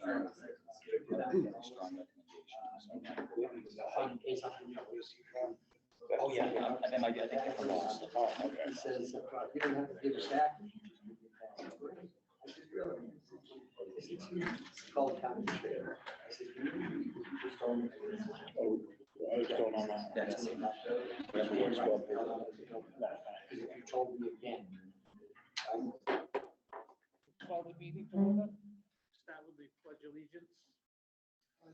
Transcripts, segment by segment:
Oh, yeah, I think I lost. Oh, okay. He says, you don't have to give it back. It's called county fair. I said, you just don't. Oh, I was going on that. That's it. Because if you told me again. Call the meeting to order. Start with the pledge allegiance.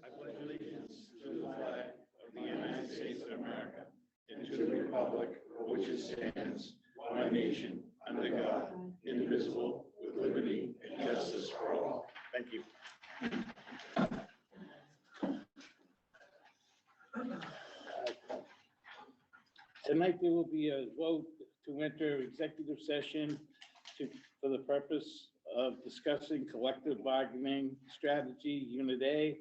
I pledge allegiance to the flag of the United States of America and to the republic for which it stands, one nation, under God, indivisible, with liberty and justice for all. Thank you. Tonight there will be a vote to enter executive session for the purpose of discussing collective bargaining strategy, Unit A,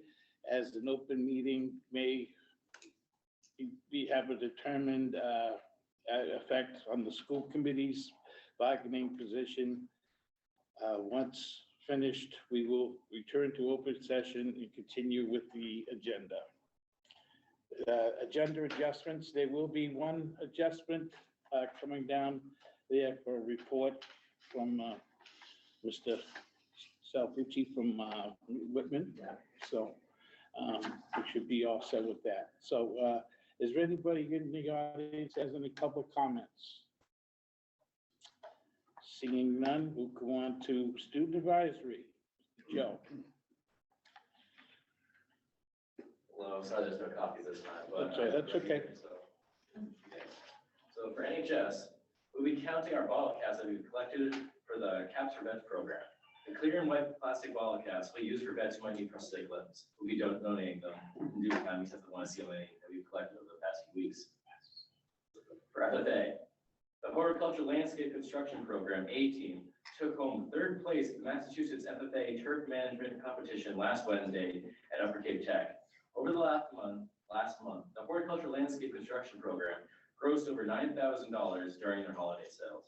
as an open meeting may have a determined effect on the school committee's bargaining position. Once finished, we will return to open session and continue with the agenda. Agenda adjustments, there will be one adjustment coming down there for a report from Mr. Salvucci from Whitman. So we should be all set with that. So is there anybody in the audience has any public comments? Seeing none, we'll go on to student advisory. Joe. Hello, sorry there's no coffee this time, but. That's okay. So for NHS, we'll be counting our bottle caps that we've collected for the Caps for Vets program. The clear and white plastic bottle caps we use for vets who might need prosthetic limbs. We'll be donating them in due time because of the CLA that we've collected over the past few weeks. For FFA, the Horticulture Landscape Construction Program A-Team took home third place at the Massachusetts FFA Turf Management Competition last Wednesday at Upper Cape Tech. Over the last month, the Horticulture Landscape Construction Program grossed over $9,000 during their holiday sales.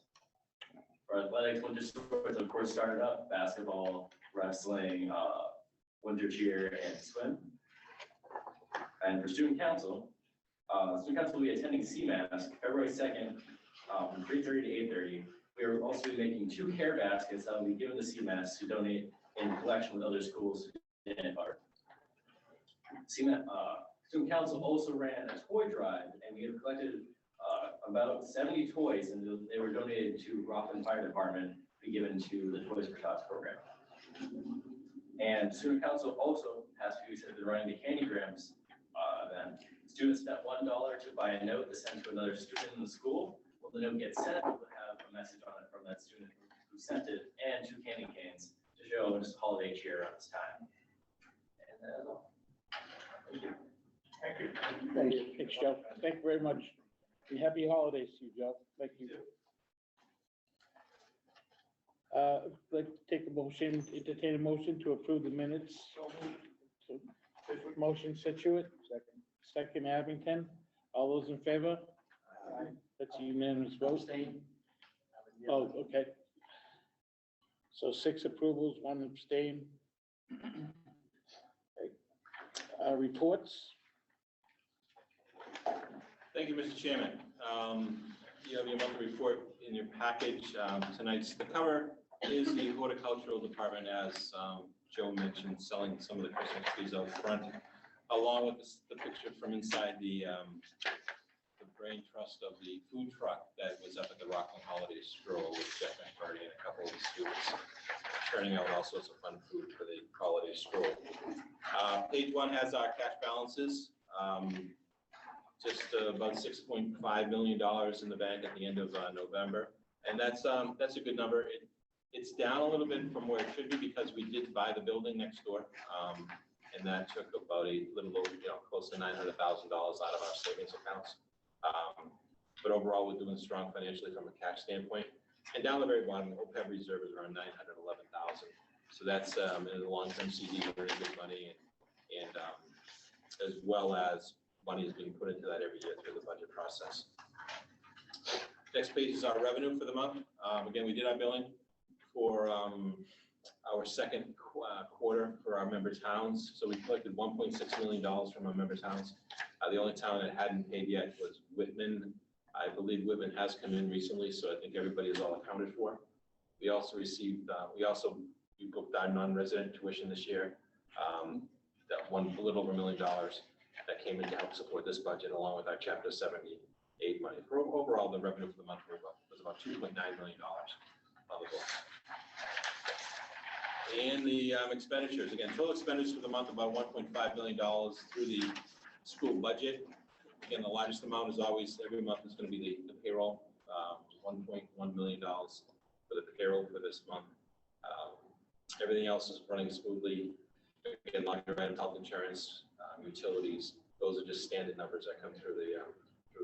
For athletics, winter sports, of course, started up: basketball, wrestling, winter cheer, and swim. And for student council will be attending CMAS February 2nd from 3:30 to 8:30. We are also making 2 care baskets that will be given to CMAS to donate in collection with other schools in Butter. Student council also ran a toy drive, and we have collected about 70 toys, and they were donated to Rockland Fire Department to be given to the Toys for Tots program. And student council also has been running the Candygrams event. Students spent $1 to buy a note to send to another student in the school. Well, the note gets sent, it will have a message on it from that student who sent it, and 2 candy canes to show just holiday cheer around this time. And that's all. Thank you. Thank you. Thanks, Joe. Thank you very much. And happy holidays to you, Joe. Thank you. Let's take a motion, entertain a motion to approve the minutes. Motion Situate. Second Abington. All those in favor? That's a unanimous vote. Oh, okay. So 6 approvals, 1 abstain. Reports. Thank you, Mr. Chairman. You have your monthly report in your package. Tonight's the cover is the horticultural department, as Joe mentioned, selling some of the Christmas trees out front, along with the picture from inside the brain trust of the food truck that was up at the Rockland Holiday Stroll with Jeff McCarty and a couple of the students, turning out all sorts of fun food for the holiday stroll. Page 1 has our cash balances. Just about $6.5 million in the bank at the end of November, and that's a good number. It's down a little bit from where it should be because we did buy the building next door, and that took about a little over, close to $900,000 out of our savings accounts. But overall, we're doing strong financially from a cash standpoint. And down the very bottom, OPEB reserve is around $911,000. So that's in the long-term CD, very good money, and as well as money is being put into that every year through the budget process. Next page is our revenue for the month. Again, we did our billing for our second quarter for our member towns. So we collected $1.6 million from our member towns. The only town that hadn't paid yet was Whitman. I believe Whitman has come in recently, so I think everybody is all accounted for. We also received, we booked our non-resident tuition this year. That a little over $1 million that came in to help support this budget, along with our Chapter 78 money. For overall, the revenue for the month was about $2.9 million on the books. And the expenditures, again, total expenditures for the month, about $1.5 million through the school budget. Again, the largest amount is always, every month is going to be the payroll, $1.1 million for the payroll for this month. Everything else is running smoothly. Again, like your rent, health insurance, utilities, those are just standard numbers that come through the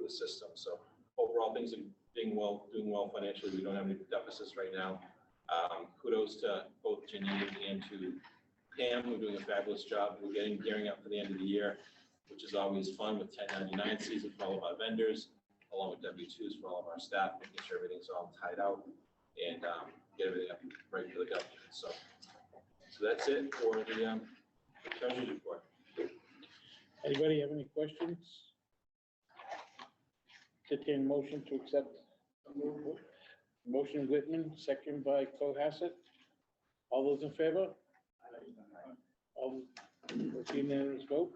system. So overall, things are doing well financially. We don't have any deficits right now. Kudos to both Janine and to Pam, who are doing a fabulous job. We're gearing up for the end of the year, which is always fun with 1099 season for all of our vendors, along with W-2s for all of our staff, making sure everything's all tied out and get everything up right for the government. So that's it for the treasury report. Anybody have any questions? Entertain motion to accept. Motion Whitman, second by Cohasset. All those in favor? All, unanimous vote.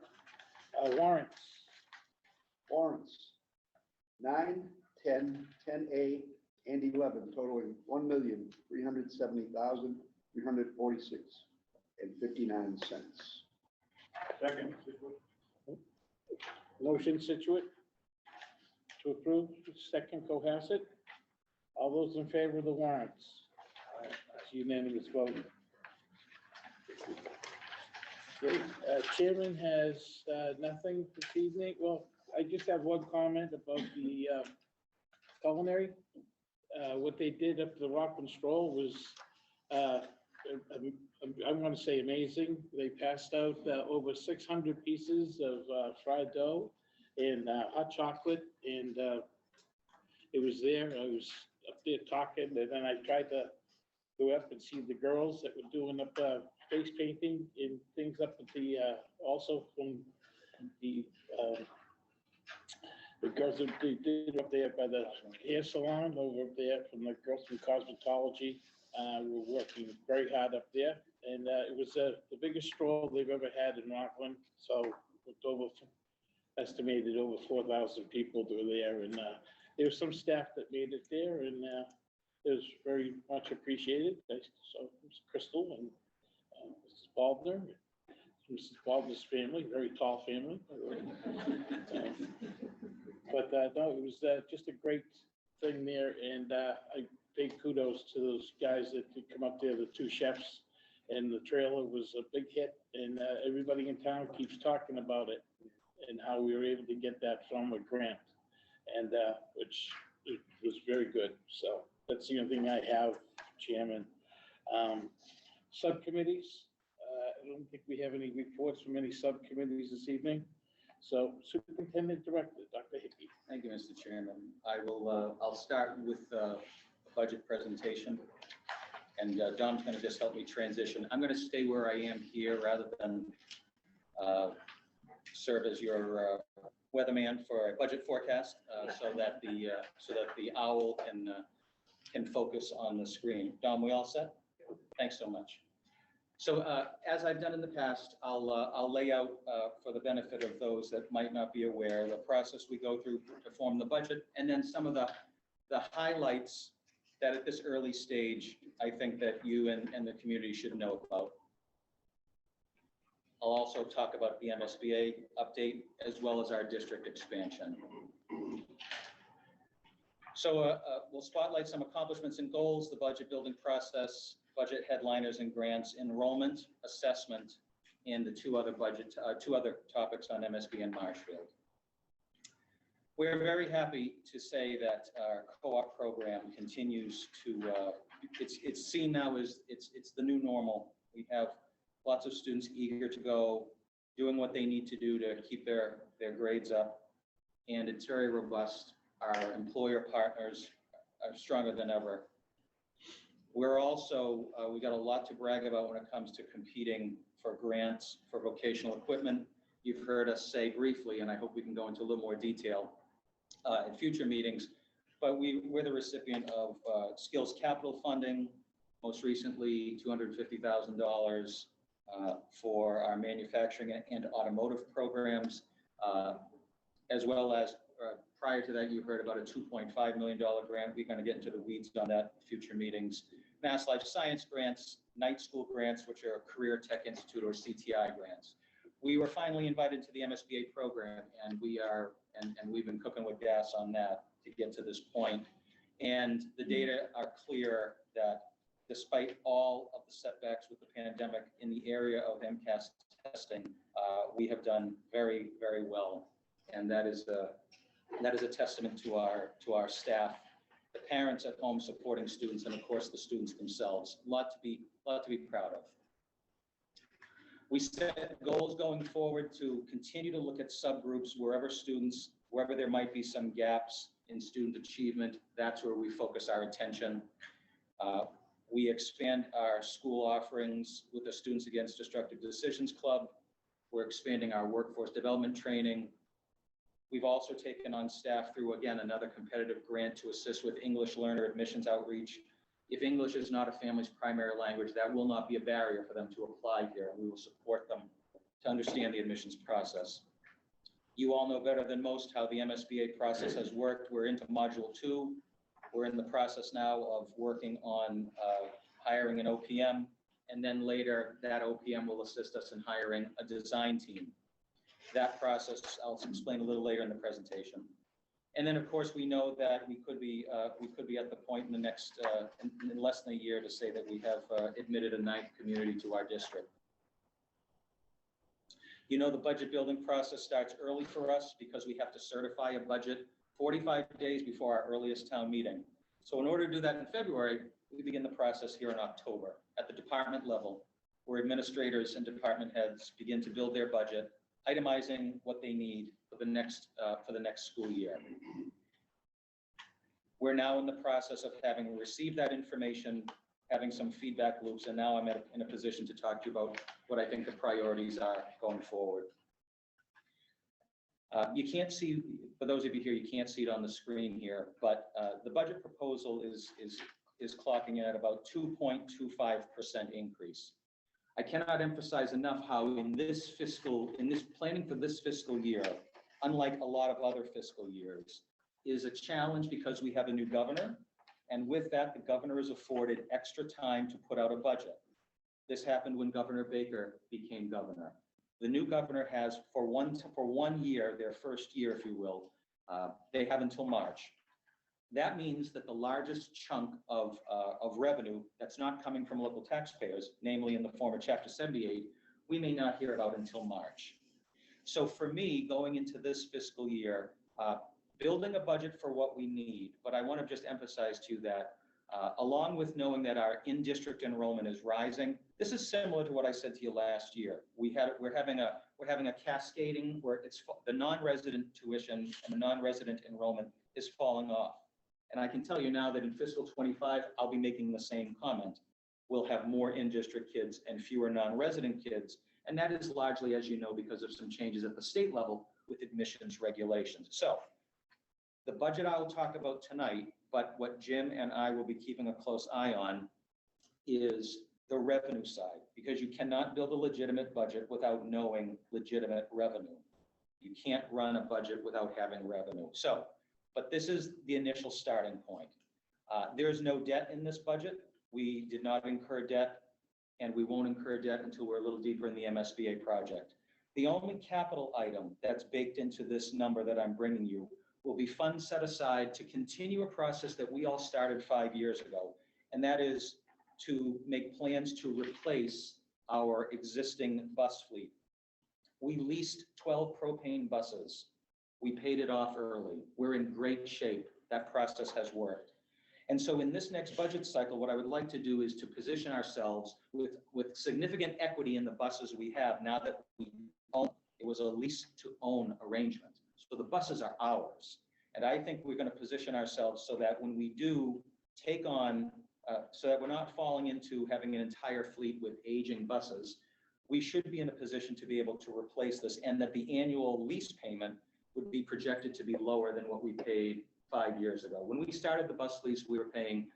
Warrants. Warrants, 9, 10, 10A, and 11, totaling $1,370,346.59. Second. Motion Situate to approve, second Cohasset. All those in favor of the warrants? It's unanimous vote. Great. Chairman has nothing this evening. Well, I just have one comment about the culinary. What they did up the Rockland Stroll was, I'm going to say amazing. They passed out over 600 pieces of fried dough and hot chocolate, and it was there. I was up there talking, and then I tried to go up and see the girls that were doing up face painting and things up at the, also from the girls that they did up there by the hair salon over there from the girls from cosmetology. We're working very hard up there, and it was the biggest stroll they've ever had in Rockland. So with estimated over 4,000 people were there, and there was some staff that made it there, and it was very much appreciated. So it was Crystal and Mrs. Baldner, Mrs. Baldner's family, very tall family. But no, it was just a great thing there, and I big kudos to those guys that could come up there, the two chefs, and the trailer was a big hit, and everybody in town keeps talking about it and how we were able to get that from a grant, and which it was very good. So that's the only thing I have, Chairman. Subcommittees, I don't think we have any reports from any subcommittees this evening. So Superintendent Director, Dr. Hickey. Thank you, Mr. Chairman. I will, I'll start with the budget presentation. And Dom's going to just help me transition. I'm going to stay where I am here rather than serve as your weatherman for a budget forecast, so that the owl can focus on the screen. Dom, we all set? Thanks so much. So as I've done in the past, I'll lay out for the benefit of those that might not be aware, the process we go through to form the budget, and then some of the highlights that at this early stage, I think that you and the community should know about. I'll also talk about the MSBA update as well as our district expansion. So we'll spotlight some accomplishments and goals, the budget building process, budget headliners and grants, enrollment, assessment, and the two other topics on MSB and Marshfield. We're very happy to say that our co-op program continues to, it's seen now as it's the new normal. We have lots of students eager to go, doing what they need to do to keep their grades up, and it's very robust. Our employer partners are stronger than ever. We're also, we got a lot to brag about when it comes to competing for grants for vocational equipment. You've heard us say briefly, and I hope we can go into a little more detail in future meetings, but we're the recipient of skills capital funding, most recently $250,000 for our manufacturing and automotive programs, as well as prior to that, you heard about a $2.5 million grant. We're going to get into the weeds on that in future meetings. Mass Life Science grants, night school grants, which are Career Tech Institute or CTI grants. We were finally invited to the MSBA program, and we've been cooking with gas on that to get to this point. And the data are clear that despite all of the setbacks with the pandemic in the area of MCAS testing, we have done very, very well. And that is a testament to our staff, the parents at home supporting students, and of course the students themselves. A lot to be proud of. We set goals going forward to continue to look at subgroups wherever there might be some gaps in student achievement. That's where we focus our attention. We expand our school offerings with the Students Against Destructive Decisions Club. We're expanding our workforce development training. We've also taken on staff through, again, another competitive grant to assist with English learner admissions outreach. If English is not a family's primary language, that will not be a barrier for them to apply here. We will support them to understand the admissions process. You all know better than most how the MSBA process has worked. We're into Module 2. We're in the process now of working on hiring an OPM, and then later that OPM will assist us in hiring a design team. That process I'll explain a little later in the presentation. And then, of course, we know that we could be at the point in the next in less than a year to say that we have admitted a ninth community to our district. You know, the budget building process starts early for us because we have to certify a budget 45 days before our earliest town meeting. So in order to do that in February, we begin the process here in October at the department level, where administrators and department heads begin to build their budget, itemizing what they need for the next school year. We're now in the process of having received that information, having some feedback loops, and now I'm in a position to talk to you about what I think the priorities are going forward. You can't see, for those of you here, you can't see it on the screen here, but the budget proposal is clocking in at about 2.25% increase. I cannot emphasize enough how in this planning for this fiscal year, unlike a lot of other fiscal years, is a challenge because we have a new governor. And with that, the governor is afforded extra time to put out a budget. This happened when Governor Baker became governor. The new governor has, for 1 year, their first year, if you will, they have until March. That means that the largest chunk of revenue that's not coming from local taxpayers, namely in the form of Chapter 78, we may not hear about until March. So for me, going into this fiscal year, building a budget for what we need, but I want to just emphasize to you that along with knowing that our in-district enrollment is rising, this is similar to what I said to you last year. We're having a cascading where it's the non-resident tuition and the non-resident enrollment is falling off. And I can tell you now that in fiscal 25, I'll be making the same comment. We'll have more in-district kids and fewer non-resident kids. And that is largely, as you know, because of some changes at the state level with admissions regulations. So the budget I will talk about tonight, but what Jim and I will be keeping a close eye on is the revenue side, because you cannot build a legitimate budget without knowing legitimate revenue. You can't run a budget without having revenue. So, but this is the initial starting point. There's no debt in this budget. We did not incur debt, and we won't incur debt until we're a little deeper in the MSBA project. The only capital item that's baked into this number that I'm bringing you will be funds set aside to continue a process that we all started 5 years ago, and that is to make plans to replace our existing bus fleet. We leased 12 propane buses. We paid it off early. We're in great shape. That process has worked. And so in this next budget cycle, what I would like to do is to position ourselves with significant equity in the buses we have now that we own. It was a lease to own arrangement. So the buses are ours. And I think we're going to position ourselves so that when we do take on so that we're not falling into having an entire fleet with aging buses, we should be in a position to be able to replace this, and that the annual lease payment would be projected to be lower than what we paid 5 years ago. When we started the bus lease, we were paying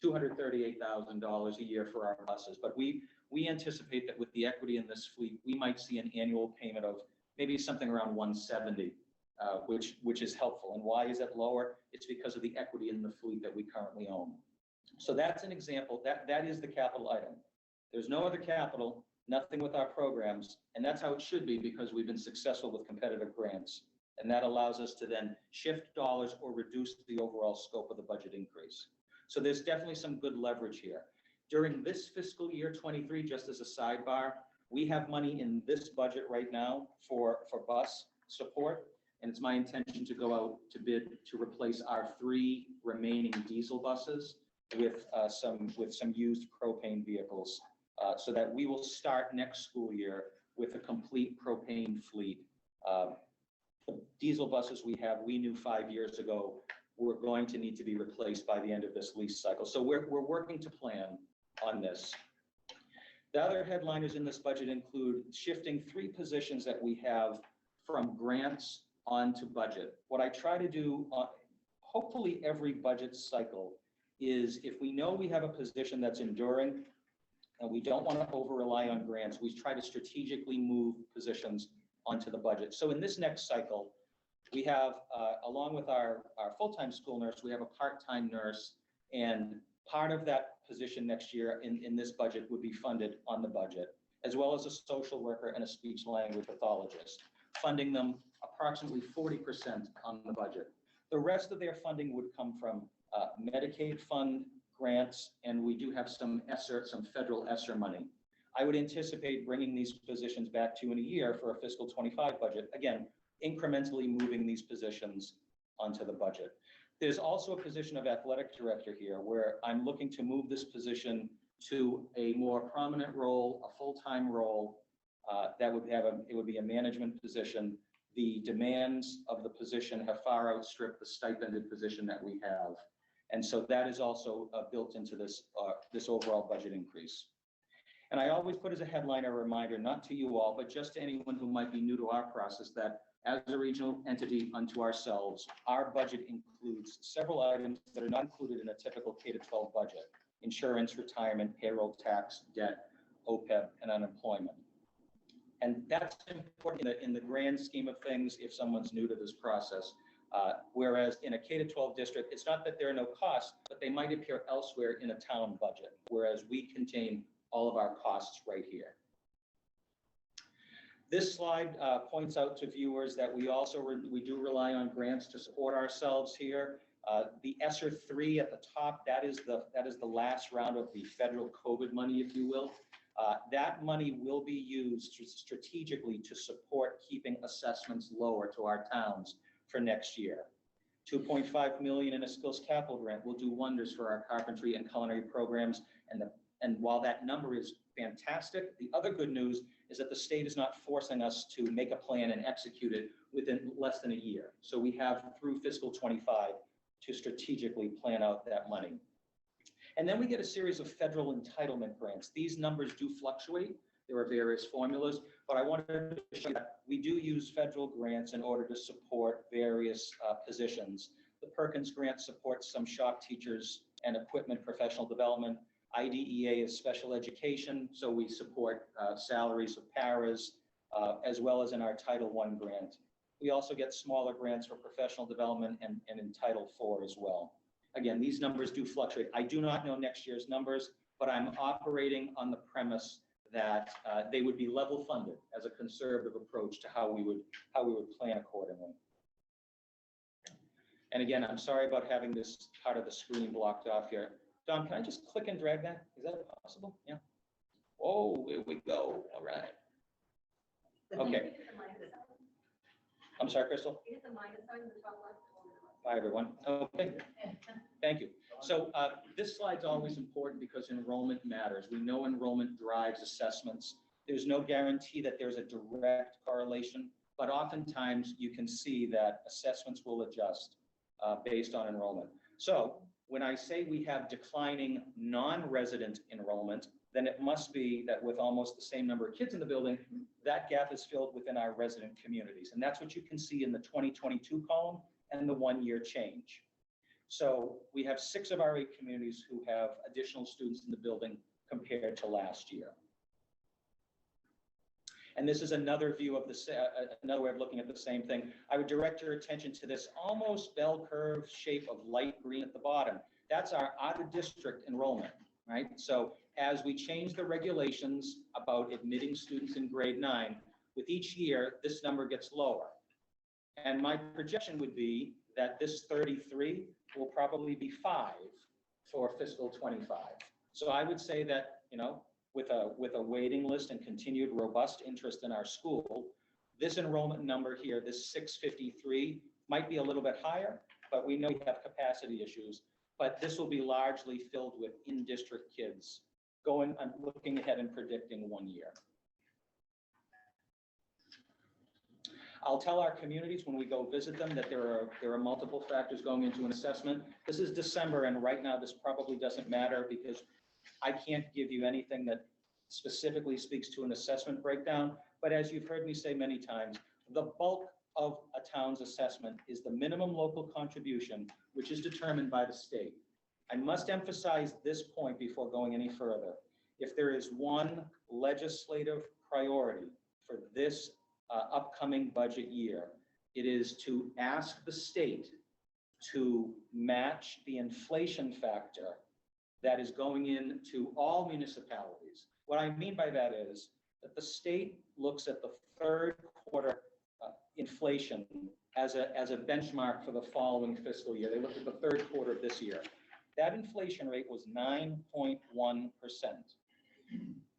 $238,000 a year for our buses, but we anticipate that with the equity in this fleet, we might see an annual payment of maybe something around $170, which is helpful. And why is it lower? It's because of the equity in the fleet that we currently own. So that's an example. That is the capital item. There's no other capital, nothing with our programs, and that's how it should be because we've been successful with competitive grants. And that allows us to then shift dollars or reduce the overall scope of the budget increase. So there's definitely some good leverage here. During this fiscal year 23, just as a sidebar, we have money in this budget right now for bus support. And it's my intention to go out to bid to replace our 3 remaining diesel buses with some used propane vehicles, so that we will start next school year with a complete propane fleet. The diesel buses we knew 5 years ago were going to need to be replaced by the end of this lease cycle. So we're working to plan on this. The other headliners in this budget include shifting 3 positions that we have from grants onto budget. What I try to do, hopefully every budget cycle, is if we know we have a position that's enduring and we don't want to over rely on grants, we try to strategically move positions onto the budget. So in this next cycle, we have, along with our full-time school nurse, we have a part-time nurse, and part of that position next year in this budget would be funded on the budget, as well as a social worker and a speech language pathologist, funding them approximately 40% on the budget. The rest of their funding would come from Medicaid fund grants, and we do have some federal ESSER money. I would anticipate bringing these positions back to you in a year for a fiscal 25 budget, again, incrementally moving these positions onto the budget. There's also a position of athletic director here where I'm looking to move this position to a more prominent role, a full-time role. It would be a management position. The demands of the position have far outstripped the stipended position that we have. And so that is also built into this overall budget increase. And I always put as a headline a reminder, not to you all, but just to anyone who might be new to our process, that as a regional entity unto ourselves, our budget includes several items that are not included in a typical K-12 budget: insurance, retirement, payroll tax, debt, OPEB, and unemployment. And that's important in the grand scheme of things if someone's new to this process. Whereas in a K-12 district, it's not that there are no costs, but they might appear elsewhere in a town budget, whereas we contain all of our costs right here. This slide points out to viewers that we do rely on grants to support ourselves here. The ESSER 3 at the top, that is the last round of the federal COVID money, if you will. That money will be used strategically to support keeping assessments lower to our towns for next year. $2.5 million in a skills capital grant will do wonders for our carpentry and culinary programs. And while that number is fantastic, the other good news is that the state is not forcing us to make a plan and execute it within less than a year. So we have through fiscal 25 to strategically plan out that money. And then we get a series of federal entitlement grants. These numbers do fluctuate. There are various formulas, but I wanted to show you that we do use federal grants in order to support various positions. The Perkins grant supports some shop teachers and equipment professional development. IDEA is special education, so we support salaries of paras, as well as in our Title I grant. We also get smaller grants for professional development and in Title IV as well. Again, these numbers do fluctuate. I do not know next year's numbers, but I'm operating on the premise that they would be level funded as a conservative approach to how we would plan accordingly. And again, I'm sorry about having this part of the screen blocked off here. Don, can I just click and drag that? Is that possible? Yeah. Oh, here we go. All right. Okay. I'm sorry, Crystal? Bye, everyone. Okay. Thank you. So this slide's always important because enrollment matters. We know enrollment drives assessments. There's no guarantee that there's a direct correlation, but oftentimes you can see that assessments will adjust based on enrollment. So when I say we have declining non-resident enrollment, then it must be that with almost the same number of kids in the building, that gap is filled within our resident communities. And that's what you can see in the 2022 column and the 1-year change. So we have 6 of our 8 communities who have additional students in the building compared to last year. And this is another view of the, another way of looking at the same thing. I would direct your attention to this almost bell curve shape of light green at the bottom. That's our out of district enrollment, right? So as we change the regulations about admitting students in grade 9, with each year, this number gets lower. And my projection would be that this 33 will probably be 5 for fiscal 25. So I would say that, you know, with a waiting list and continued robust interest in our school, this enrollment number here, this 653, might be a little bit higher, but we know we have capacity issues. But this will be largely filled with in-district kids going and looking ahead and predicting 1 year. I'll tell our communities when we go visit them that there are multiple factors going into an assessment. This is December, and right now this probably doesn't matter because I can't give you anything that specifically speaks to an assessment breakdown. But as you've heard me say many times, the bulk of a town's assessment is the minimum local contribution, which is determined by the state. I must emphasize this point before going any further. If there is one legislative priority for this upcoming budget year, it is to ask the state to match the inflation factor that is going into all municipalities. What I mean by that is that the state looks at the third quarter inflation as a benchmark for the following fiscal year. They look at the third quarter of this year. That inflation rate was 9.1%.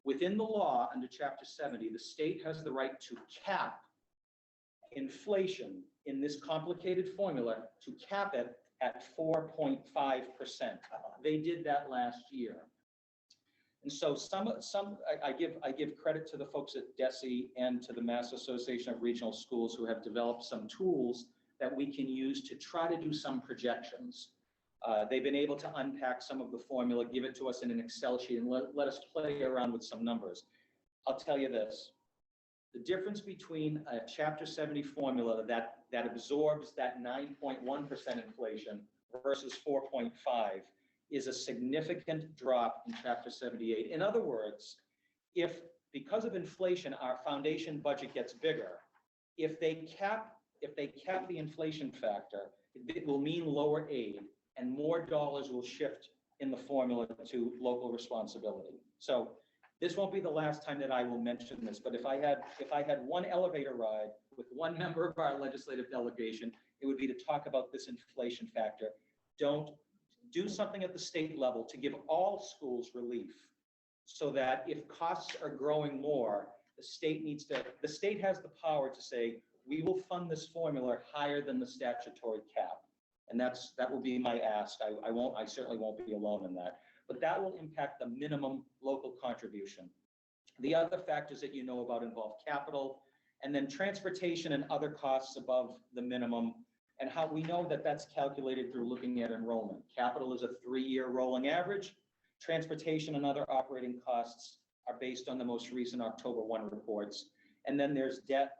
Within the law, under Chapter 70, the state has the right to cap inflation in this complicated formula, to cap it at 4.5%. They did that last year. And so I give credit to the folks at DESE and to the Mass Association of Regional Schools who have developed some tools that we can use to try to do some projections. They've been able to unpack some of the formula, give it to us in an Excel sheet, and let us play around with some numbers. I'll tell you this. The difference between a Chapter 70 formula that absorbs that 9.1% inflation versus 4.5 is a significant drop in Chapter 78. In other words, if because of inflation, our foundation budget gets bigger, if they cap the inflation factor, it will mean lower aid and more dollars will shift in the formula to local responsibility. So this won't be the last time that I will mention this, but if I had one elevator ride with one member of our legislative delegation, it would be to talk about this inflation factor. Don't do something at the state level to give all schools relief so that if costs are growing more, the state has the power to say, we will fund this formula higher than the statutory cap. And that will be my ask. I certainly won't be alone in that, but that will impact the minimum local contribution. The other factors that you know about involve capital and then transportation and other costs above the minimum, and how we know that that's calculated through looking at enrollment. Capital is a 3-year rolling average. Transportation and other operating costs are based on the most recent October 1 reports. And then there's debt.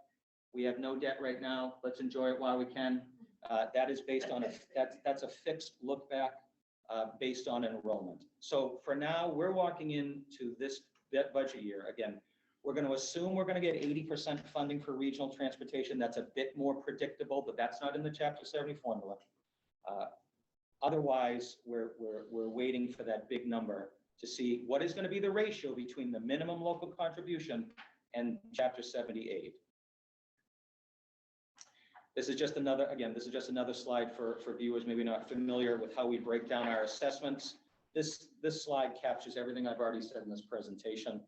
We have no debt right now. Let's enjoy it while we can. That is based on that's a fixed look back based on enrollment. So for now, we're walking into this budget year. Again, we're going to assume we're going to get 80% funding for regional transportation. That's a bit more predictable, but that's not in the Chapter 70 formula. Otherwise, we're waiting for that big number to see what is going to be the ratio between the minimum local contribution and Chapter 78. This is just another slide for viewers maybe not familiar with how we break down our assessments. This slide captures everything I've already said in this presentation.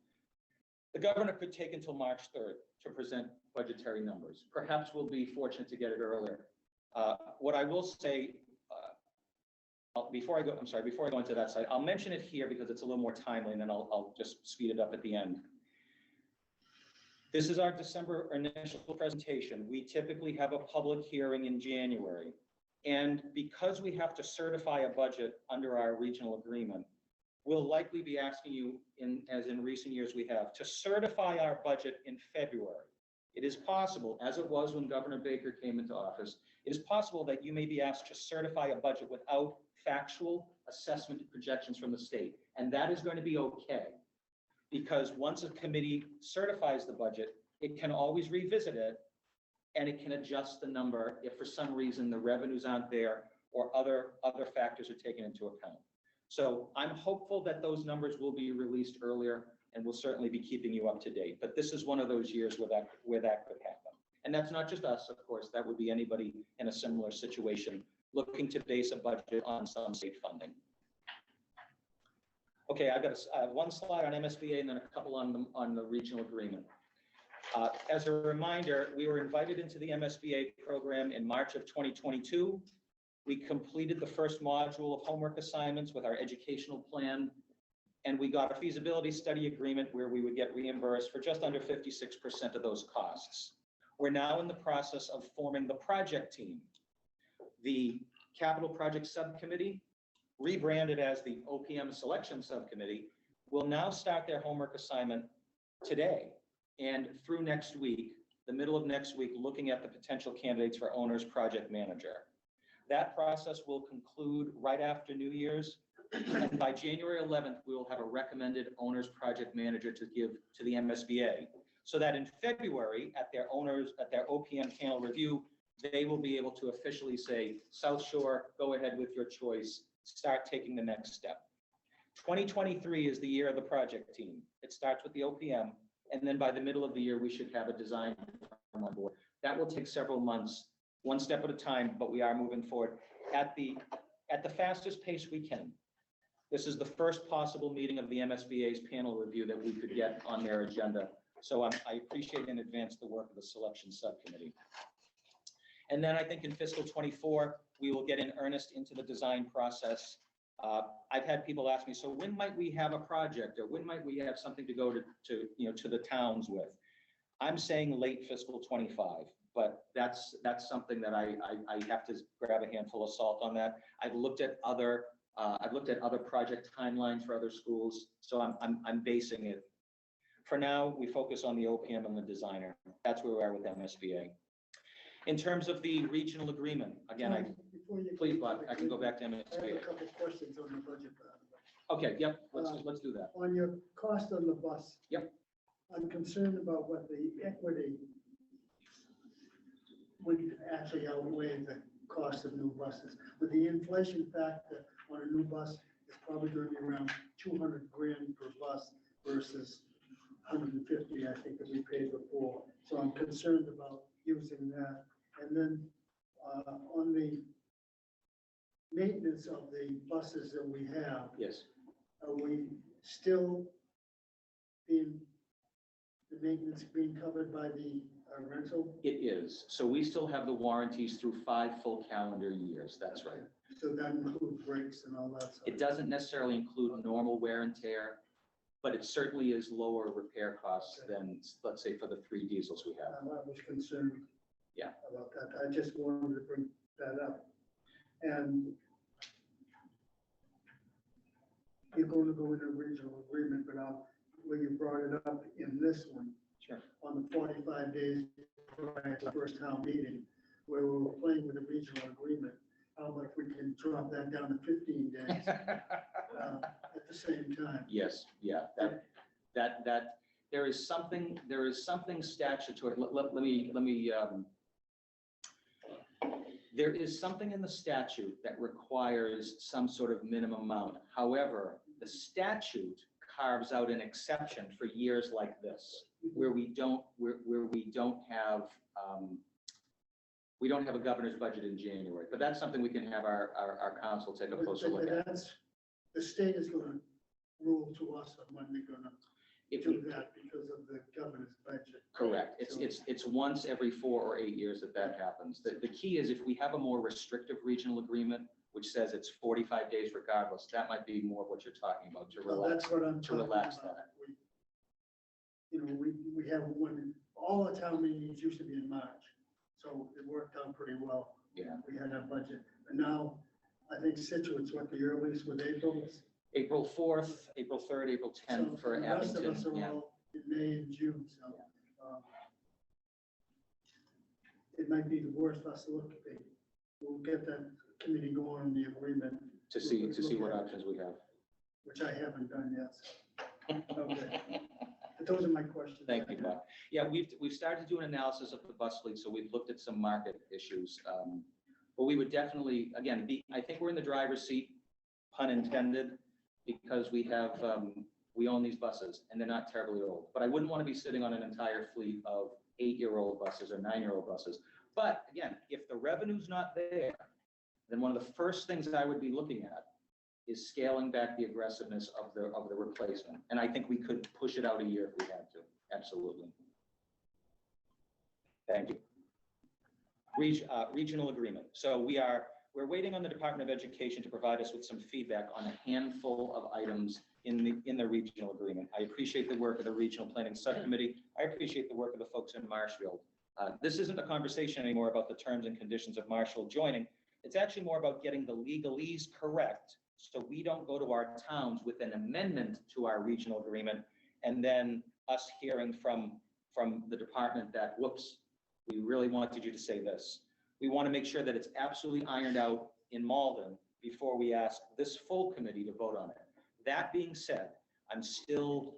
The governor could take until March 3rd to present budgetary numbers. Perhaps we'll be fortunate to get it earlier. What I will say, before I go into that slide, I'll mention it here because it's a little more timely, and then I'll just speed it up at the end. This is our December initial presentation. We typically have a public hearing in January. And because we have to certify a budget under our regional agreement, we'll likely be asking you, as in recent years we have, to certify our budget in February. It is possible, as it was when Governor Baker came into office, it is possible that you may be asked to certify a budget without factual assessment projections from the state. And that is going to be okay. Because once a committee certifies the budget, it can always revisit it and it can adjust the number if for some reason the revenues aren't there or other factors are taken into account. So I'm hopeful that those numbers will be released earlier, and we'll certainly be keeping you up to date. But this is one of those years where that could happen. And that's not just us, of course, that would be anybody in a similar situation looking to base a budget on some state funding. Okay, I've got one slide on MSBA and then a couple on the regional agreement. As a reminder, we were invited into the MSBA program in March of 2022. We completed the first module of homework assignments with our educational plan, and we got a feasibility study agreement where we would get reimbursed for just under 56% of those costs. We're now in the process of forming the project team. The Capital Project Subcommittee, rebranded as the OPM Selection Subcommittee, will now start their homework assignment today and through next week, the middle of next week, looking at the potential candidates for owner's project manager. That process will conclude right after New Year's. And by January 11th, we will have a recommended owner's project manager to give to the MSBA. So that in February, at their OPM panel review, they will be able to officially say, South Shore, go ahead with your choice, start taking the next step. 2023 is the year of the project team. It starts with the OPM, and then by the middle of the year, we should have a design firm on board. That will take several months, one step at a time, but we are moving forward at the fastest pace we can. This is the first possible meeting of the MSBA's panel review that we could get on their agenda. So I appreciate in advance the work of the selection subcommittee. And then I think in fiscal 24, we will get in earnest into the design process. I've had people ask me, so when might we have a project, or when might we have something to go to the towns with? I'm saying late fiscal 25, but that's something that I have to grab a handful of salt on that. I've looked at other project timelines for other schools, so I'm basing it. For now, we focus on the OPM and the designer. That's where we are with MSBA. In terms of the regional agreement, again, please, Bob, I can go back to I have MSBA. a couple of questions on the budget. Okay, yep, let's do that. On your cost on the bus. Yep. I'm concerned about what the equity would actually outweigh the cost of new buses. With the inflation factor on a new bus, it's probably going to be around 200 grand per bus versus 150, I think, that we paid before. So I'm concerned about using that. And then on the maintenance of the buses that we have, Yes, are we still being, the maintenance being covered by the rental? it is. So we still have the warranties through 5 full calendar years. That's right. So that includes brakes and all that stuff? It doesn't necessarily include normal wear and tear, but it certainly is lower repair costs than, let's say, for the 3 diesels we have. I was concerned. Yeah. About that. I just wanted to bring that up. And you're going to go into regional agreement, but when you brought it up in this one, Sure. on the 45 days prior to the first town meeting, where we were playing with the regional agreement, how about if we can drop that down to 15 days at the same time? Yes, yeah, that there is something statutory. Let me. There is something in the statute that requires some sort of minimum amount. However, the statute carves out an exception for years like this, where we don't have a governor's budget in January. But that's something we can have our council take a closer look at. The state is going to rule to us on when they're going to do that because of the governor's budget. Correct. It's once every 4 or 8 years that happens. The key is if we have a more restrictive regional agreement, which says it's 45 days regardless, that might be more of what you're talking about, to Well, relax. that's what I'm to talking relax about. that. We have one, all the town meetings used to be in March, so it worked out pretty well. Yeah. We had our budget, but now, I think Situate's what the earliest with April. April 4th, April 3rd, April So 10th for the rest of Abington. us are Yeah. all in May and June, so. It might be the worst us to look at. We'll get that committee going on the agreement. To see what options we have. Which I haven't done yet. So. Okay. But those are my questions. Thank you, Bob. Yeah, we've started to do an analysis of the bus fleet, so we've looked at some market issues. But we would definitely, again, I think we're in the driver's seat, pun intended, because we have, we own these buses and they're not terribly old. But I wouldn't want to be sitting on an entire fleet of 8-year-old buses or 9-year-old buses. But again, if the revenue's not there, then one of the first things I would be looking at is scaling back the aggressiveness of the replacement. And I think we could push it out a year if we had to. Absolutely. Thank you. Regional agreement. So we're waiting on the Department of Education to provide us with some feedback on a handful of items in the regional agreement. I appreciate the work of the Regional Planning Subcommittee. I appreciate the work of the folks in Marshfield. This isn't a conversation anymore about the terms and conditions of Marshfield joining. It's actually more about getting the legalese correct so we don't go to our towns with an amendment to our regional agreement and then us hearing from the department that, whoops, we really wanted you to say this. We want to make sure that it's absolutely ironed out in Malden before we ask this full committee to vote on it. That being said, I'm still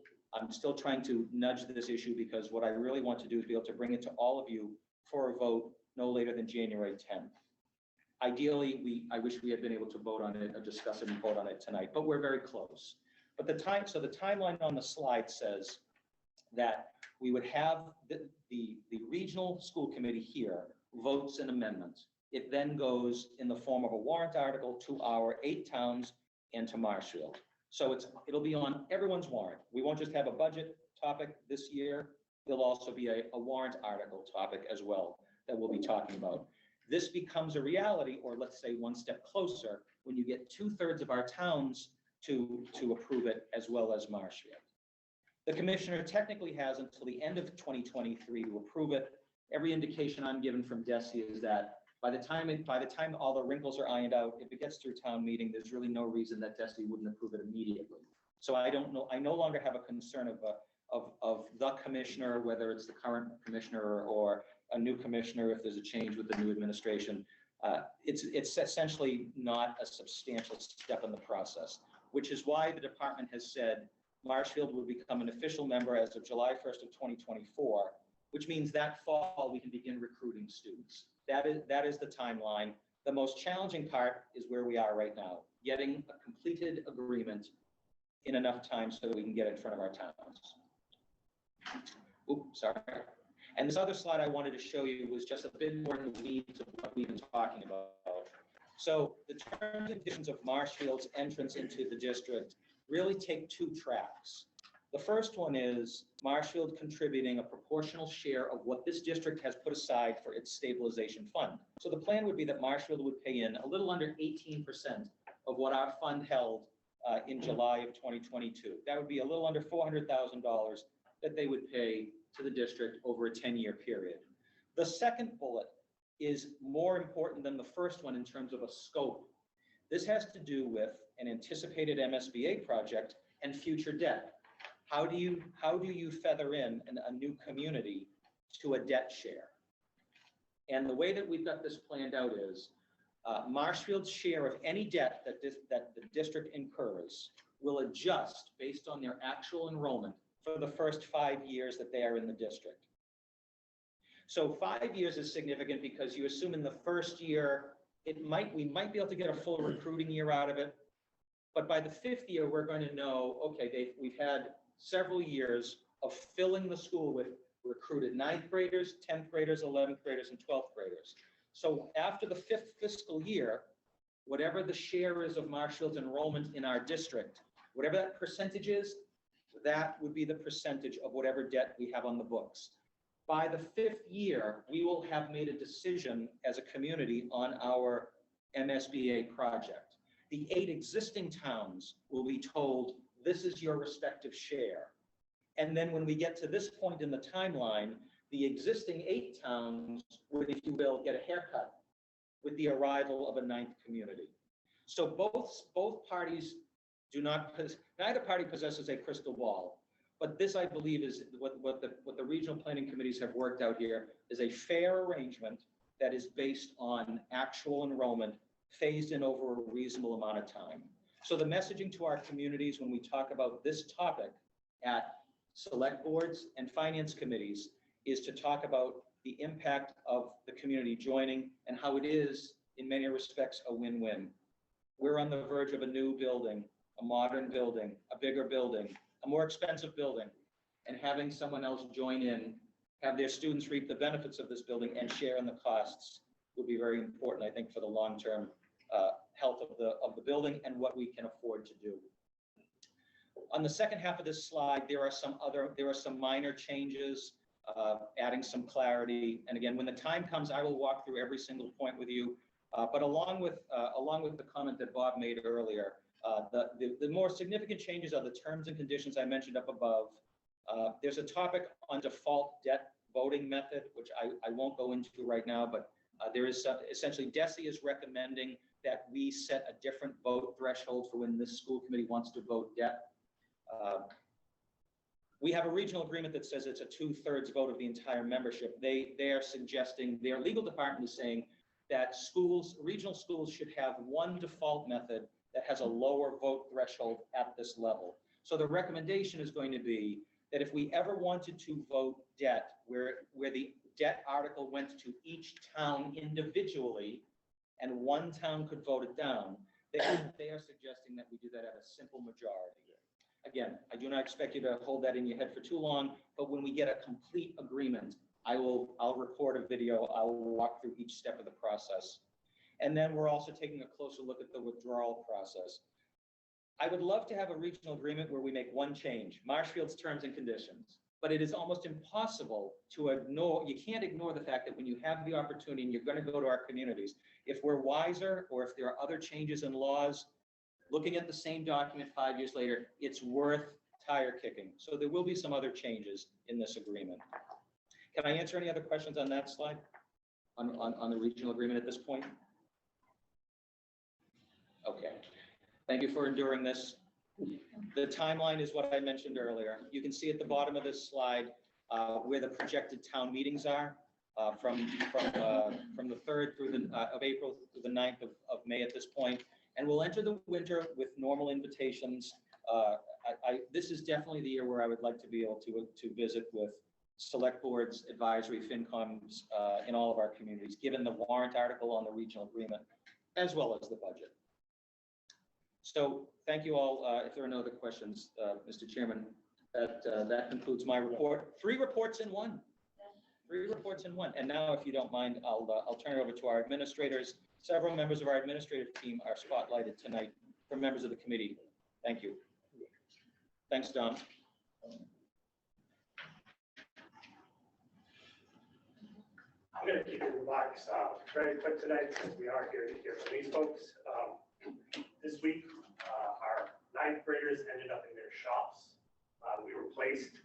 trying to nudge this issue because what I really want to do is be able to bring it to all of you for a vote no later than January 10th. Ideally, I wish we had been able to vote on it or discuss it and vote on it tonight, but we're very close. But the timeline on the slide says that we would have the regional school committee here votes an amendment. It then goes in the form of a warrant article to our 8 towns and to Marshfield. So it'll be on everyone's warrant. We won't just have a budget topic this year. There'll also be a warrant article topic as well that we'll be talking about. This becomes a reality, or let's say one step closer, when you get 2/3 of our towns to approve it, as well as Marshfield. The commissioner technically has until the end of 2023 to approve it. Every indication I'm given from DESI is that by the time all the wrinkles are ironed out, if it gets through town meeting, there's really no reason that DESI wouldn't approve it immediately. So I don't know. I no longer have a concern of the commissioner, whether it's the current commissioner or a new commissioner, if there's a change with the new administration. It's essentially not a substantial step in the process, which is why the department has said Marshfield will become an official member as of July 1st of 2024, which means that fall we can begin recruiting students. That is the timeline. The most challenging part is where we are right now, getting a completed agreement in enough time so that we can get in front of our towns. Oops, sorry. And this other slide I wanted to show you was just a bit more in the weeds of what we've been talking about. So the terms and conditions of Marshfield's entrance into the district really take 2 tracks. The first one is Marshfield contributing a proportional share of what this district has put aside for its stabilization fund. So the plan would be that Marshfield would pay in a little under 18% of what our fund held in July of 2022. That would be a little under $400,000 that they would pay to the district over a 10-year period. The second bullet is more important than the first one in terms of a scope. This has to do with an anticipated MSBA project and future debt. How do you feather in a new community to a debt share? And the way that we've got this planned out is Marshfield's share of any debt that the district incurs will adjust based on their actual enrollment for the first 5 years that they are in the district. So 5 years is significant because you assume in the first year, we might be able to get a full recruiting year out of it. But by the 5th year, we're going to know, okay, we've had several years of filling the school with recruited 9th graders, 10th graders, 11th graders, and 12th graders. So after the 5th fiscal year, whatever the share is of Marshfield's enrollment in our district, whatever that percentage is, that would be the percentage of whatever debt we have on the books. By the 5th year, we will have made a decision as a community on our MSBA project. The 8 existing towns will be told, this is your respective share. And then when we get to this point in the timeline, the existing 8 towns would, if you will, get a haircut with the arrival of a ninth community. So both parties do not, neither party possesses a crystal ball. But this, I believe, is what the regional planning committees have worked out here is a fair arrangement that is based on actual enrollment phased in over a reasonable amount of time. So the messaging to our communities when we talk about this topic at select boards and finance committees is to talk about the impact of the community joining and how it is, in many respects, a win-win. We're on the verge of a new building, a modern building, a bigger building, a more expensive building, and having someone else join in, have their students reap the benefits of this building and share in the costs would be very important, I think, for the long-term health of the building and what we can afford to do. On the second half of this slide, there are some minor changes, adding some clarity. And again, when the time comes, I will walk through every single point with you. But along with the comment that Bob made earlier, the more significant changes are the terms and conditions I mentioned up above. There's a topic on default debt voting method, which I won't go into right now, but there is essentially DESE is recommending that we set a different vote threshold for when this school committee wants to vote debt. We have a regional agreement that says it's a 2/3 vote of the entire membership. They are suggesting, their legal department is saying that regional schools should have one default method that has a lower vote threshold at this level. So the recommendation is going to be that if we ever wanted to vote debt, where the debt article went to each town individually, and one town could vote it down, they are suggesting that we do that at a simple majority. Again, I do not expect you to hold that in your head for too long, but when we get a complete agreement, I'll record a video, I'll walk through each step of the process. And then we're also taking a closer look at the withdrawal process. I would love to have a regional agreement where we make one change, Marshfield's terms and conditions, but it is almost impossible to ignore, you can't ignore the fact that when you have the opportunity and you're going to go to our communities, if we're wiser or if there are other changes in laws, looking at the same document 5 years later, it's worth tire kicking. So there will be some other changes in this agreement. Can I answer any other questions on that slide? On the regional agreement at this point? Okay. Thank you for enduring this. The timeline is what I mentioned earlier. You can see at the bottom of this slide where the projected town meetings are from the 3rd through of April through the 9th of May at this point. And we'll enter the winter with normal invitations. This is definitely the year where I would like to be able to visit with select boards, advisory, FinComs in all of our communities, given the warrant article on the regional agreement, as well as the budget. So thank you all. If there are no other questions, Mr. Chairman, that concludes my report. 3 reports in one. 3 reports in one. And now, if you don't mind, I'll turn it over to our administrators. Several members of our administrative team are spotlighted tonight from members of the committee. Thank you. Thanks, Don. I'm going to keep the remarks very quick tonight because we are here to hear from these folks. This week, our 9th graders ended up in their shops. We were placed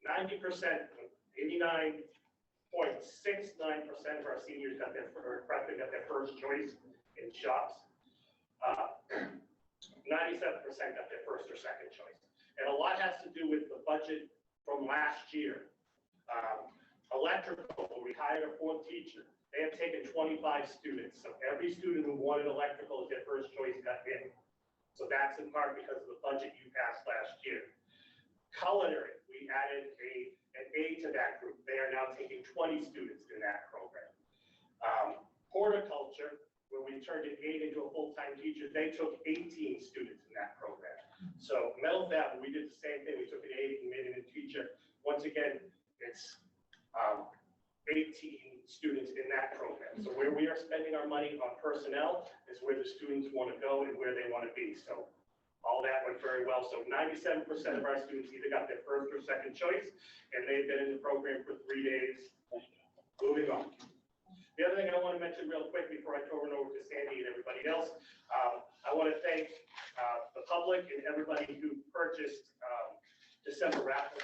90%, 89.69% of our seniors got their first choice in shops. 97% got their first or second choice. And a lot has to do with the budget from last year. Electrical, we hired a 4th teacher. They have taken 25 students. So every student who wanted electrical as their first choice got in. So that's in part because of the budget you passed last year. Culinary, we added an A to that group. They are now taking 20 students in that program. Horticulture, where we turned an 8 into a full-time teacher, they took 18 students in that program. So Metal Fab, we did the same thing. We took an 8 and made it a teacher. Once again, it's 18 students in that program. So where we are spending our money on personnel is where the students want to go and where they want to be. So all that went very well. So 97% of our students either got their first or second choice, and they've been in the program for 3 days. Moving on. The other thing I want to mention real quick before I throw it over to Sandy and everybody else, I want to thank the public and everybody who purchased December raffle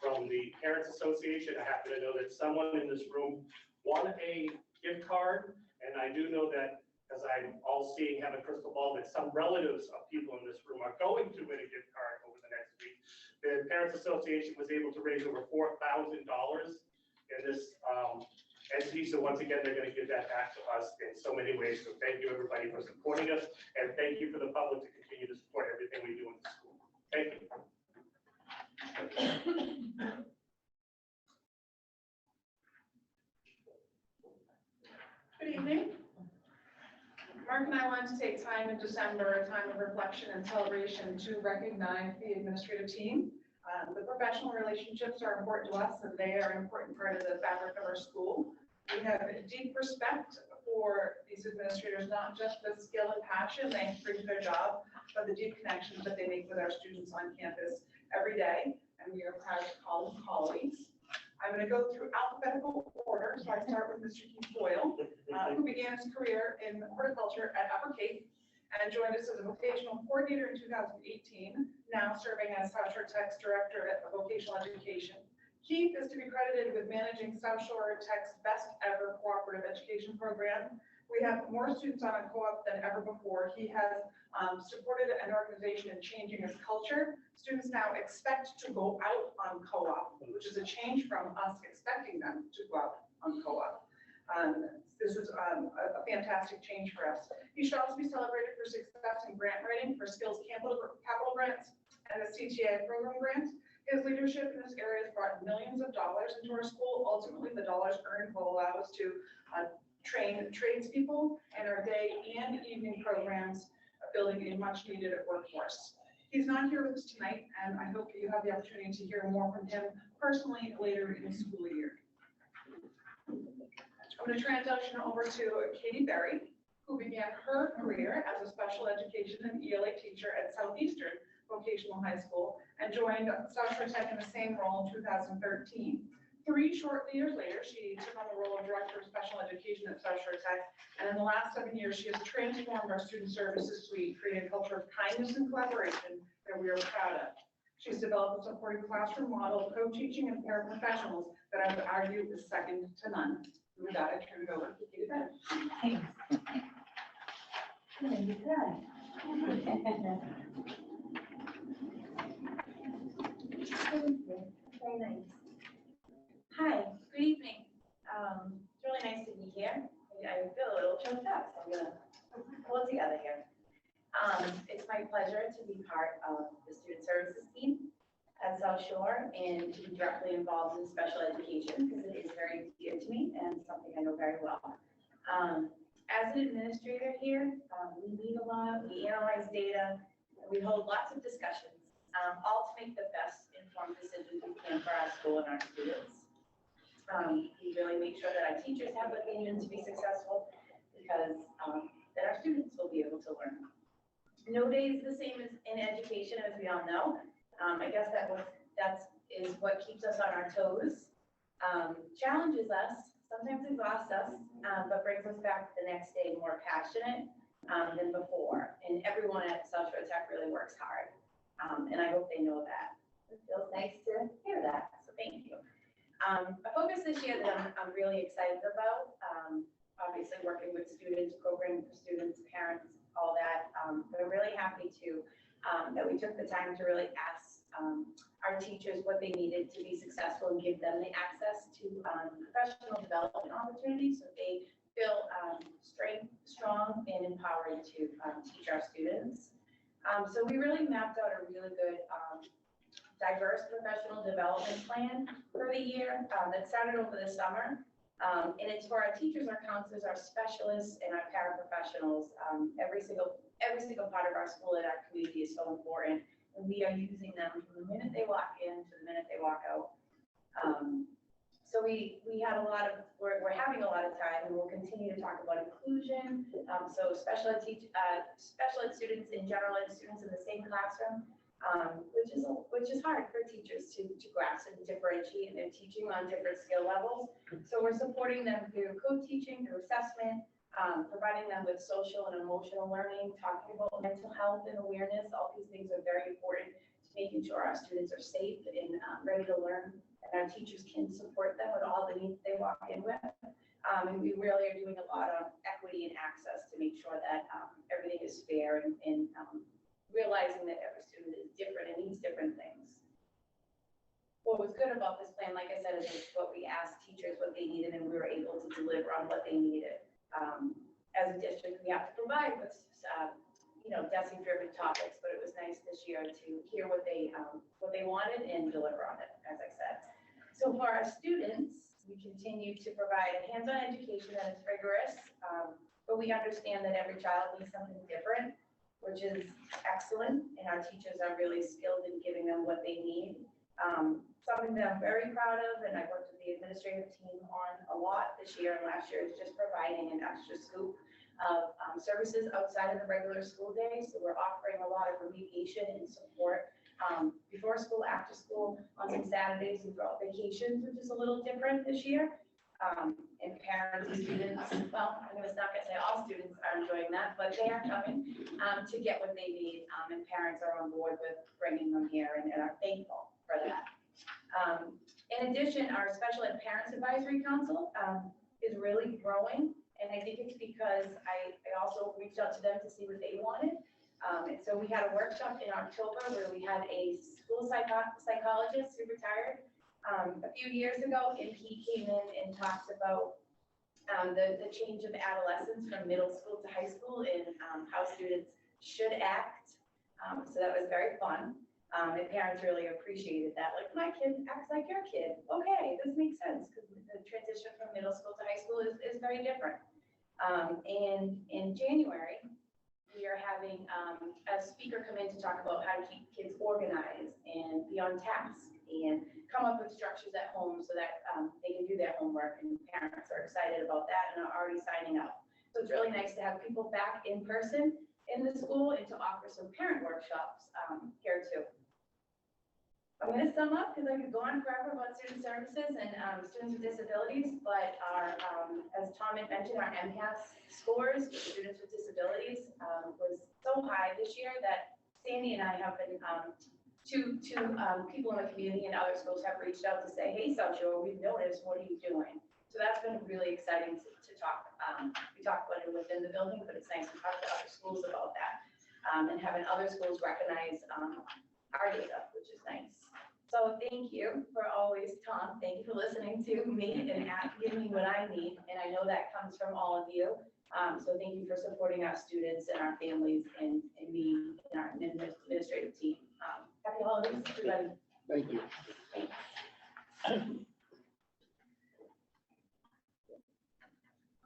from the Parents Association. I happen to know that someone in this room won a gift card, And I do know that, as I'm all seeing, have a crystal ball, that some relatives of people in this room are going to win a gift card over the next week. The Parents Association was able to raise over $4,000 in this entity. So once again, they're going to give that back to us in so many ways. So thank you, everybody, for supporting us. And thank you for the public to continue to support everything we do in the school. Thank you. Good evening. Mark and I wanted to take time in December, a time of reflection and celebration to recognize the administrative team. The professional relationships are important to us and they are an important part of the fabric of our school. We have a deep respect for these administrators, not just the skill and passion they bring to their job, but the deep connections that they make with our students on campus every day. And we are proud to call them colleagues. I'm going to go through alphabetical order. So I start with Mr. Keith Boyle, who began his career in horticulture at Upper Cape and joined us as a vocational coordinator in 2018, now serving as South Shore Tech's director at vocational education. Keith is to be credited with managing South Shore Tech's best ever cooperative education program. We have more students on a co-op than ever before. He has supported an organization in changing its culture. Students now expect to go out on co-op, which is a change from us expecting them to go out on co-op. This is a fantastic change for us. He should also be celebrated for success in grant writing for skills capital grants and the CTA program grant. His leadership in this area has brought millions of dollars into our school. Ultimately, the dollars earned will allow us to train tradespeople in our day and evening programs, building a much needed workforce. He's not here with us tonight, and I hope you have the opportunity to hear more from him personally later in the school year. I'm going to transition over to Katie Berry, who began her career as a special education and ELA teacher at Southeastern Vocational High School and joined South Shore Tech in the same role in 2013. 3 short years later, she took on the role of Director of Special Education at South Shore Tech, and in the last 7 years, she has transformed our student services suite, creating a culture of kindness and collaboration that we are proud of. She's developed a supporting classroom model, co-teaching and paraprofessionals that I would argue is second to none. And with that, I turn it over to Katie Berry. Thanks. Very nice. Hi, good evening. It's really nice to be here. I feel a little choked up, so I'm gonna pull it together here. It's my pleasure to be part of the student services team at South Shore and to be directly involved in special education because it is very dear to me and something I know very well. As an administrator here, we meet a lot, we analyze data, and we hold lots of discussions, all to make the best informed decisions we can for our school and our students. We really make sure that our teachers have what they need to be successful because that our students will be able to learn. No day is the same as in education, as we all know. I guess that is what keeps us on our toes, challenges us, sometimes exhausts us, but brings us back the next day more passionate than before. And everyone at South Shore Tech really works hard, and I hope they know that. It feels nice to hear that, so thank you. A focus this year that I'm really excited about, obviously working with students, programming for students, parents, all that. But I'm really happy that we took the time to really ask our teachers what they needed to be successful and give them the access to professional development opportunities so they feel strong and empowered to teach our students. So we really mapped out a really good diverse professional development plan for the year that started over the summer. And it's for our teachers, our counselors, our specialists, and our paraprofessionals. Every single part of our school and our community is so important. And we are using them from the minute they walk in to the minute they walk out. So we had we're having a lot of time, and we'll continue to talk about inclusion. So special ed students in general ed students in the same classroom. Which is hard for teachers to grasp and differentiate, and they're teaching on different skill levels. So we're supporting them through co-teaching, through assessment, providing them with social and emotional learning, talking about mental health and awareness. All these things are very important to making sure our students are safe and ready to learn, and our teachers can support them with all the needs they walk in with. And we really are doing a lot of teachers what they needed, and we were able to deliver on what they needed. As a district, we have to provide with, DESE-driven topics, but it was nice this year to hear what they wanted and deliver on it, as I said. So for our students, we continue to provide a hands-on education that is rigorous, but we understand that every child needs something different, which is excellent, and our teachers are really skilled in giving them what they need. Something that I'm very proud of, and I worked with the administrative team on a lot this year and last year, is just providing an extra scoop of services outside of the regular school day. So we're offering a lot of remediation and support before school, after school, on some Saturdays and throughout vacations, which is a little different this year. And parents and students, well, I know it's not gonna say all students are enjoying that, but they are coming to get what they need. And parents are on board with bringing them here and are thankful for that. In addition, our Special Ed Parents Advisory Council is really growing. And I think it's because I also reached out to them to see what they wanted. And so we had a workshop in October where we had a school psychologist who retired a few years ago, and he came in and talked about the change of adolescence from middle school to high school and how students should act. So that was very fun. And parents really appreciated that. Like, my kid acts like your kid. Okay, this makes sense, because the transition from middle school to high school is very different. And in January, we are having a speaker come in to talk about how to keep kids organized and be on task and come up with structures at home so that they can do their homework, and parents are excited about that and are already signing up. So it's really nice to have people back in person in the school and to offer some parent workshops here too. I'm going to sum up because I could go on forever about student services and students with disabilities, but our, as Tom had mentioned, our MCAS scores for students with disabilities was so high this year that Sandy and I have been, two people in the community and other schools have reached out to say, hey, South Shore, we've noticed, what are you doing? So that's been really exciting to talk. We talk about it within the building, but it's nice to talk to other schools about that and having other schools recognize our data, which is nice. So thank you for always, Tom, thank you for listening to me and giving me what I need. And I know that comes from all of you. So thank you for supporting our students and our families and me and our administrative team. Happy holidays, everybody. Thank you.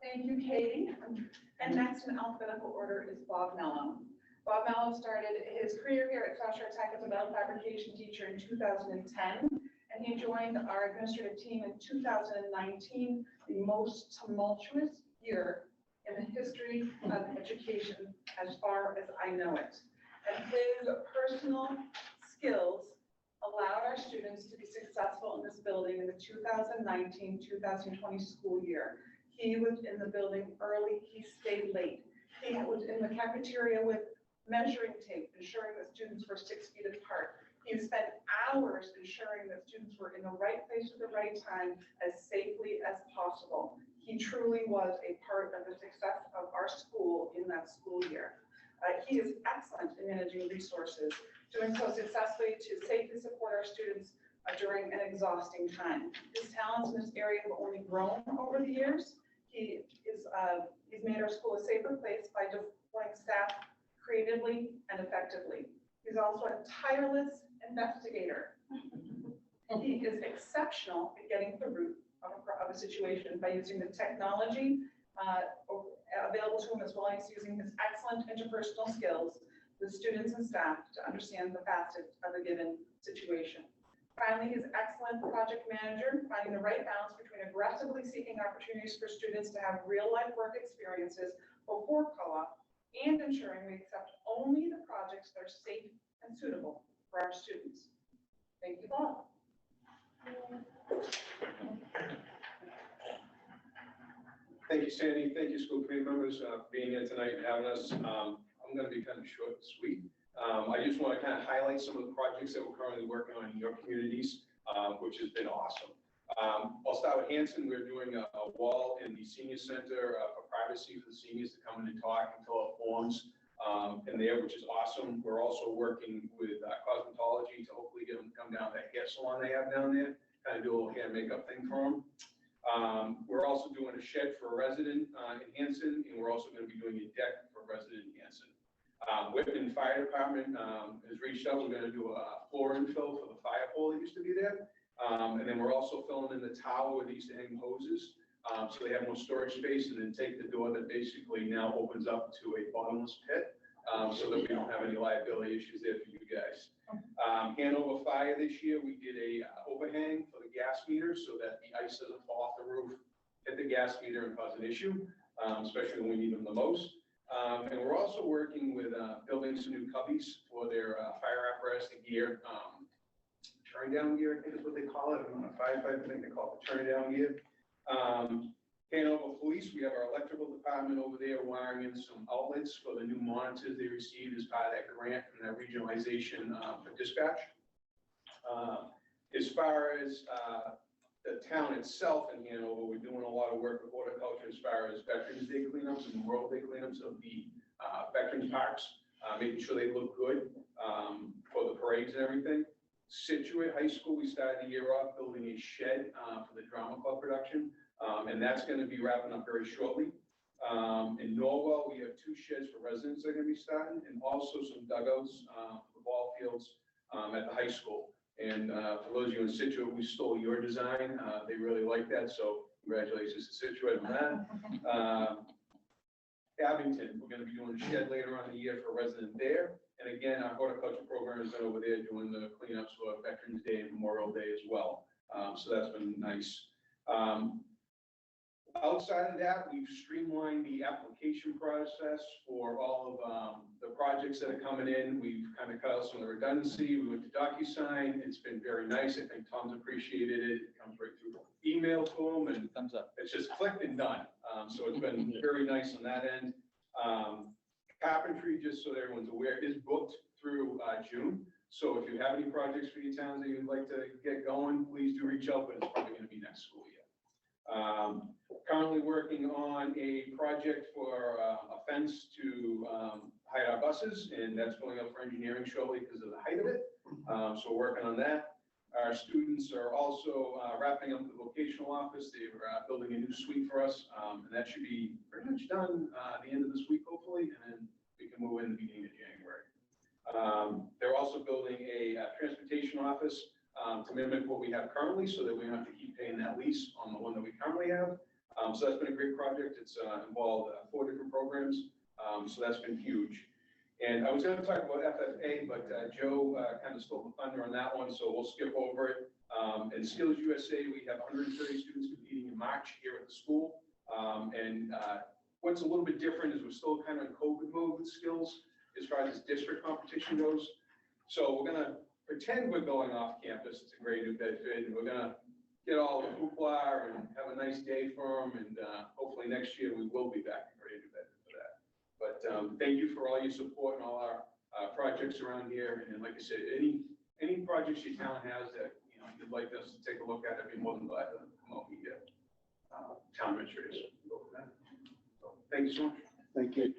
Thank you, Katie. And next in alphabetical order is Bob Mello. Bob Mello started his career here at South Shore Tech as a metal fabrication teacher in 2010, and he joined our administrative team in 2019, the most tumultuous year in the history of education as far as I know it. And his personal skills allowed our students to be successful in this building in the 2019-2020 school year. He was in the building early, he stayed late. He was in the cafeteria with measuring tape, ensuring that students were 6 feet apart. He spent hours ensuring that students were in the right place at the right time as safely as possible. He truly was a part of the success of our school in that school year. He is excellent in managing resources, doing so successfully to safely support our students during an exhausting time. His talents in this area have only grown over the years. He's made our school a safer place by deploying staff creatively and effectively. He's also a tireless investigator. He is exceptional at getting to the root of a situation by using the technology available to him, as well as using his excellent interpersonal skills with students and staff to understand the facets of a given situation. Finally, his excellent project manager, finding the right balance between aggressively seeking opportunities for students to have real-life work experiences before co-op and ensuring we accept only the projects that are safe and suitable for our students. Thank you, Bob. Thank you, Sandy. Thank you, school committee members, for being here tonight and having us. I'm going to be kind of short and sweet. I just want to kind of highlight some of the projects that we're currently working on in your communities, which has been awesome. I'll start with Hanson. We're doing a wall in the senior center for privacy for the seniors to come in and talk and fill out forms in there, which is awesome. We're also working with cosmetology to hopefully get them to come down to that hair salon they have down there, kind of do a little hair and makeup thing for them. We're also doing a shed for a resident in Hanson, and we're also going to be doing a deck for a resident in Hanson. Whitman Fire Department has reached out. We're going to do a floor infill for the fire pole that used to be there. And then we're also filling in the tower where they used to hang hoses. So they have more storage space, and then take the door that basically now opens up to a bottomless pit. So that we don't have any liability issues there for you guys. Hanover Fire this year, we did a overhang for the gas meters so that the ice doesn't fall off the roof, hit the gas meter and cause an issue, especially when we need them the most. And we're also working with building some new cubbies for their fire apparatus, the gear, turn down gear, I think is what they call it. I'm not a firefighter, I think they call it the turn down gear. Hanover Police, we have our electrical department over there wiring in some outlets for the new monitors they received as part of that grant and that regionalization for dispatch. As far as the town itself in Hanover, we're doing a lot of work with horticulture as far as Veterans Day cleanups and Memorial Day cleanups of the veterans parks, making sure they look good for the parades and everything. Situate High School, we started the year off building a shed for the drama club production. And that's going to be wrapping up very shortly. In Norwell, we have 2 sheds for residents that are going to be starting, and also some dugouts for the ball fields at the high school. And for those of you in Situate, we stole your design. They really like that, so congratulations to Situate on that. Abington, we're going to be doing a shed later on in the year for a resident there. And again, our horticulture program has been over there doing the cleanups for Veterans Day and Memorial Day as well. So that's been nice. Outside of that, we've streamlined the application process for all of the projects that are coming in. We've kind of cut out some of the redundancy. We went to DocuSign. It's been very nice. I think Tom's appreciated it. It comes right through email to him, and Thumbs up. it's just clicked and done. So it's been very nice on that end. Carpentry, just so that everyone's aware, is booked through June. So if you have any projects for your towns that you'd like to get going, please do reach out, but it's probably going to be next school year. Currently working on a project for a fence to hide our buses, and that's going up for engineering shortly because of the height of it. So we're working on that. Our students are also wrapping up the vocational office. They're building a new suite for us, and that should be pretty much done at the end of this week, hopefully, and then we can move in the beginning of January. They're also building a transportation office to mimic what we have currently, so that we don't have to keep paying that lease on the one that we currently have. So that's been a great project. It's involved 4 different programs, so that's been huge. And I was going to talk about FFA, but Joe kind of stole the thunder on that one, so we'll skip over it. In Skills USA, we have 130 students competing in March here at the school. And what's a little bit different is we're still kind of in COVID mode with Skills as far as this district competition goes. So we're going to pretend we're going off campus to Great New Bedford, and we're going to get all the hoopla and have a nice day for them. And hopefully next year we will be back in Great New Bedford for that. But thank you for all your support and all our projects around here. And like I said, any projects your town has that you'd like us to take a look at, I'd be more than glad to come out and get town administrators. So, thank you so much. Thank you.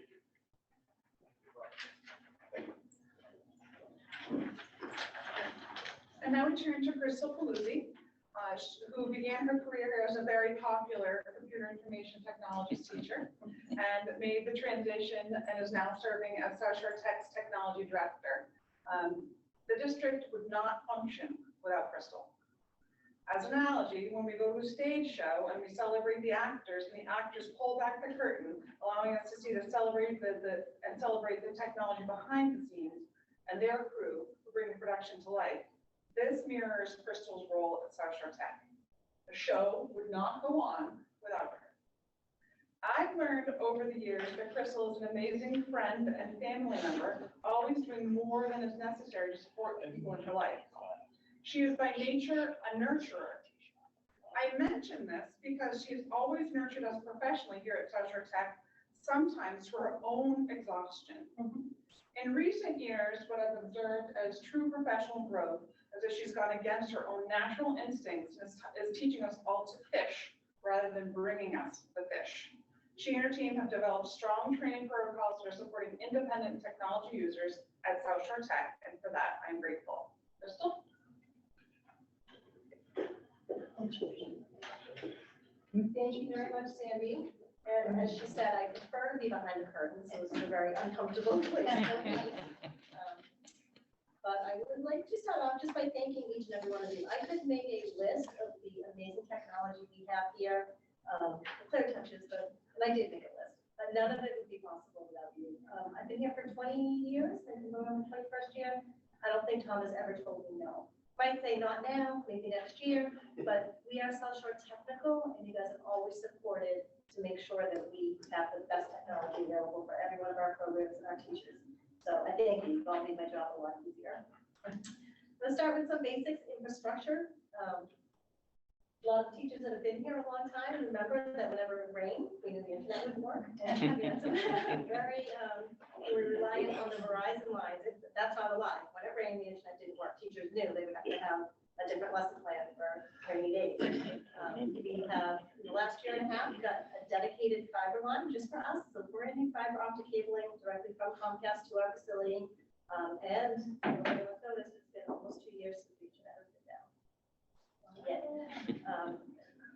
And now we turn to Crystal Paluzzi, who began her career as a very popular computer information technologies teacher and made the transition and is now serving as South Shore Tech's technology director. The district would not function without Crystal. As an analogy, when we go to a stage show and we celebrate the actors, and the actors pull back the curtain, allowing us to see celebrate the technology behind the scenes and their crew who bring the production to life. This mirrors Crystal's role at South Shore Tech. The show would not go on without her. I've learned over the years that Crystal is an amazing friend and family member, always doing more than is necessary to support the people in her life. She is by nature a nurturer. I mention this because she has always nurtured us professionally here at South Shore Tech, sometimes to her own exhaustion. In recent years, what I've observed as true professional growth is that she's gone against her own natural instincts and is teaching us all to fish rather than bringing us the fish. She and her team have developed strong training protocols that are supporting independent technology users at South Shore Tech, and for that, I'm grateful. Crystal? Thank you very much, Sandy. And as she said, I prefer to be behind the curtain, so this is a very uncomfortable place for me. But I would like to start off just by thanking each and every one of you. I could make a list of the amazing technology we have here, Clear Touches, and I did make a list, but none of it would be possible without you. I've been here for 20 years, and going on my 21st year. I don't think Tom has ever told me no. Might say not now, maybe next year, but we are South Shore Technical, and you guys have always supported to make sure that we have the best technology available for every one of our programs and our teachers. So I thank you. You've all made my job a lot easier. Let's start with some basics infrastructure. A lot of teachers that have been here a long time remember that whenever it rained, we knew the internet wouldn't work. And we had some very, we were reliant on the Verizon lines. That's not a lie. When it rained, the internet didn't work. Teachers knew they would have to have a different lesson plan for rainy days. We have, in the last year and a half, got a dedicated fiber line just for us. So brand new fiber optic cabling directly from Comcast to our facility. And everyone's noticed it's been almost 2 years since the internet has been down.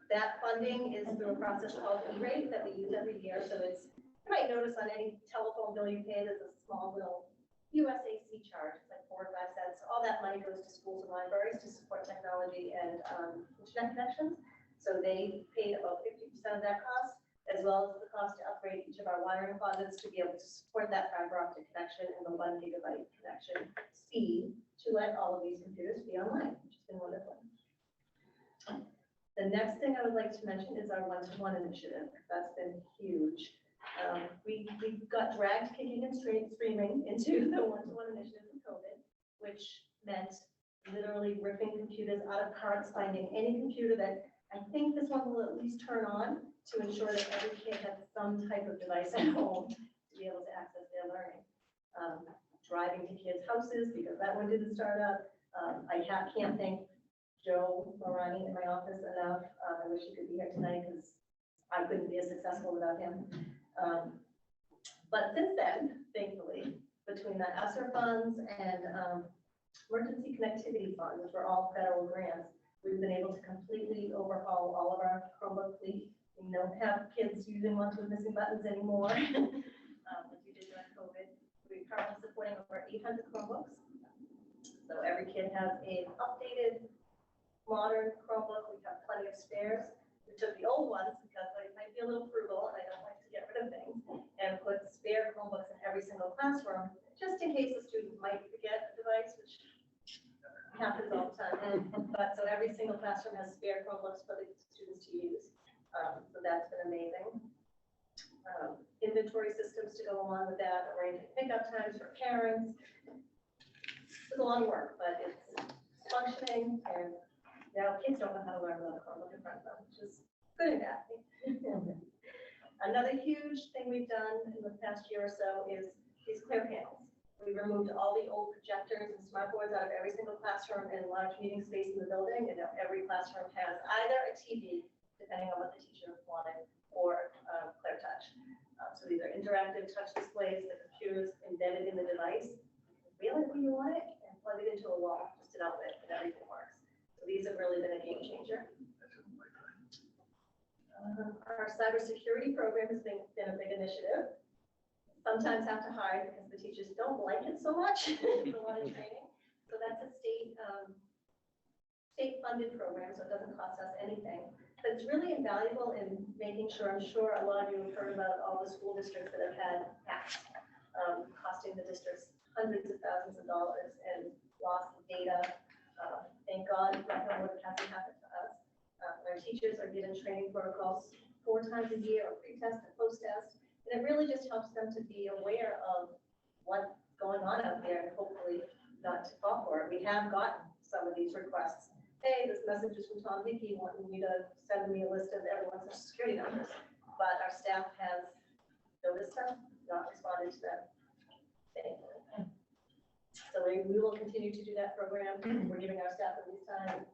That funding is through a process called E-rate that we use every year. So it's, you might notice on any telephone bill you pay, there's a small little USAC charge. It's like 4 or 5 cents. All that money goes to schools and libraries to support technology and internet connections. So they paid about 50% of that cost, as well as the cost to upgrade each of our wiring closets to be able to support that fiber optic connection and the 1 gigabyte connection speed to let all of these computers be online, which has been wonderful. The next thing I would like to mention is our one-to-one initiative. That's been huge. We got dragged kicking and screaming into the one-to-one initiative in COVID, which meant literally ripping computers out of carts, finding any computer that I think this one will at least turn on to ensure that every kid has some type of device at home to be able to access their learning. Driving to kids' houses because that one didn't start up. I can't thank Joe Morani in my office enough. I wish he could be here tonight because I couldn't be as successful without him. But since then, thankfully, between the ESSER funds and emergency connectivity funds, which were all federal grants, we've been able to completely overhaul all of our Chromebook fleet. We don't have kids using ones with missing buttons anymore, like we did during COVID. We're currently supporting over 800 Chromebooks. So every kid has an updated, modern Chromebook. We have plenty of spares. We took the old ones because they might be a little frugal and I don't like to get rid of things, and put spare Chromebooks in every single classroom, just in case a student might forget a device, which happens all the time. But so every single classroom has spare Chromebooks for the students to use. So that's been amazing. Inventory systems to go along with that, arranging pickup times for parents. It's a lot of work, but it's functioning, and now kids don't know how to learn without a Chromebook in front of them, which is good and bad. Another huge thing we've done in the past year or so is these clear panels. We removed all the old projectors and smart boards out of every single classroom and large meeting space in the building, and now every classroom has either a TV, depending on what the teacher wanted, or Clear Touch. So these are interactive touch displays, the computer's embedded in the device. Reel it where you want it and plug it into a wall, just an outlet, and everything works. So these have really been a game changer. Our cybersecurity program has been a big initiative. Sometimes have to hide because the teachers don't like it so much. It's a lot of training. So that's a state-funded program, so it doesn't cost us anything. But it's really invaluable in making sure, I'm sure a lot of you have heard about all the school districts that have had hacks, costing the districts hundreds of thousands of dollars and loss of data. Thank God that hasn't happened to us. Our teachers are given training protocols 4 times a year, or pre-test and post-test. And it really just helps them to be aware of what's going on out there and hopefully not to fall for it. We have gotten some of these requests. Hey, this message is from Tom Hickey wanting me to send me a list of everyone's social security numbers. But our staff has noticed them, not responded to them. Thankfully. So we will continue to do that program. We're giving our staff at least time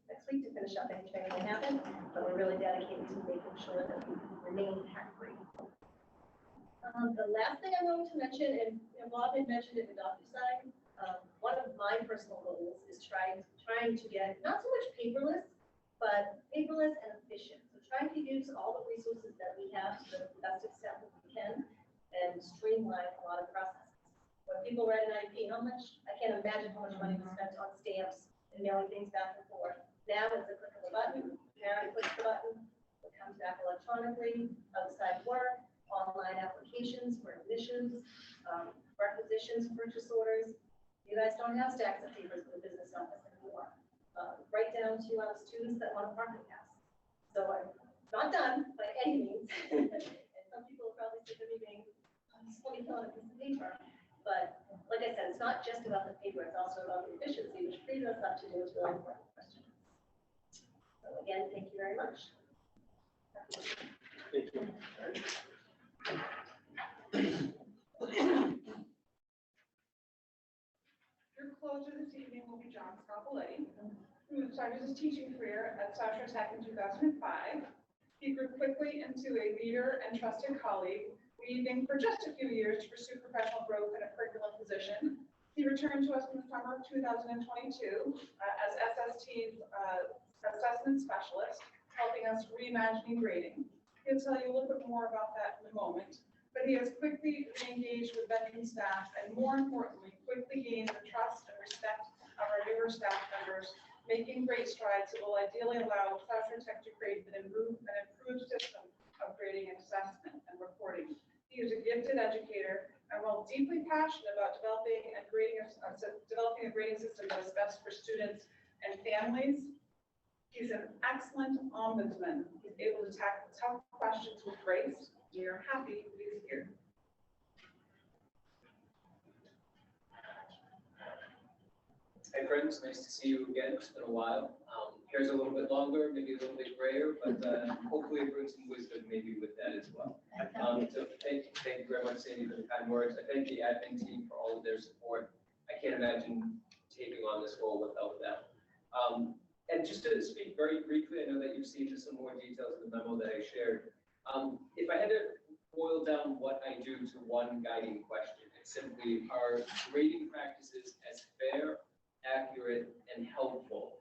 next week to finish up any training that happened, but we're really dedicated to making sure that we remain hack-free. The last thing I'm going to mention, and Bob had mentioned it with DocuSign, one of my personal goals is trying to get not so much paperless, but paperless and efficient. So trying to use all the resources that we have to the best extent that we can and streamline a lot of processes. When people write an IP, I can't imagine how much money we spent on stamps and mailing things back and forth. Now it's a click of a button, parent clicks the button, it comes back electronically, outside work, online applications for admissions, requisitions, purchase orders. You guys don't have stacks of papers for the business office anymore. Right down to students that want a parking pass. So I'm not done by any means. And some people will probably say to me, being, I'm just only filling a piece of paper. But like I said, it's not just about the paper, it's also about the efficiency, which frees us up to do this really important question. So again, thank you very much. Thank you. Your closer this evening will be John Scapoletti, who started his teaching career at South Shore Tech in 2005. He grew quickly into a leader and trusted colleague, leaving for just a few years to pursue professional growth in a curriculum position. He returned to us in the summer of 2022 as SST's assessment specialist, helping us reimagining grading. He'll tell you a little bit more about that in a moment, but he has quickly engaged with veteran staff and, more importantly, quickly gained the trust and respect of our newer staff members, making great strides that will ideally allow South Shore Tech to create an improved system of grading and assessment and reporting. He is a gifted educator and, while deeply passionate about developing a grading system that is best for students and families, he's an excellent ombudsman. He's able to tackle tough questions with grace. We are happy that he's here. Hi friends, nice to see you again. It's been a while. Hair's a little bit longer, maybe a little bit grayer, but hopefully it brings some wisdom maybe with that as well. So thank you very much, Sandy, for the kind words. I thank the admin team for all of their support. I can't imagine taking on this role without them. And just to speak very briefly, I know that you've seen some more details in the memo that I shared. If I had to boil down what I do to one guiding question, it's simply, are grading practices as fair, accurate, and helpful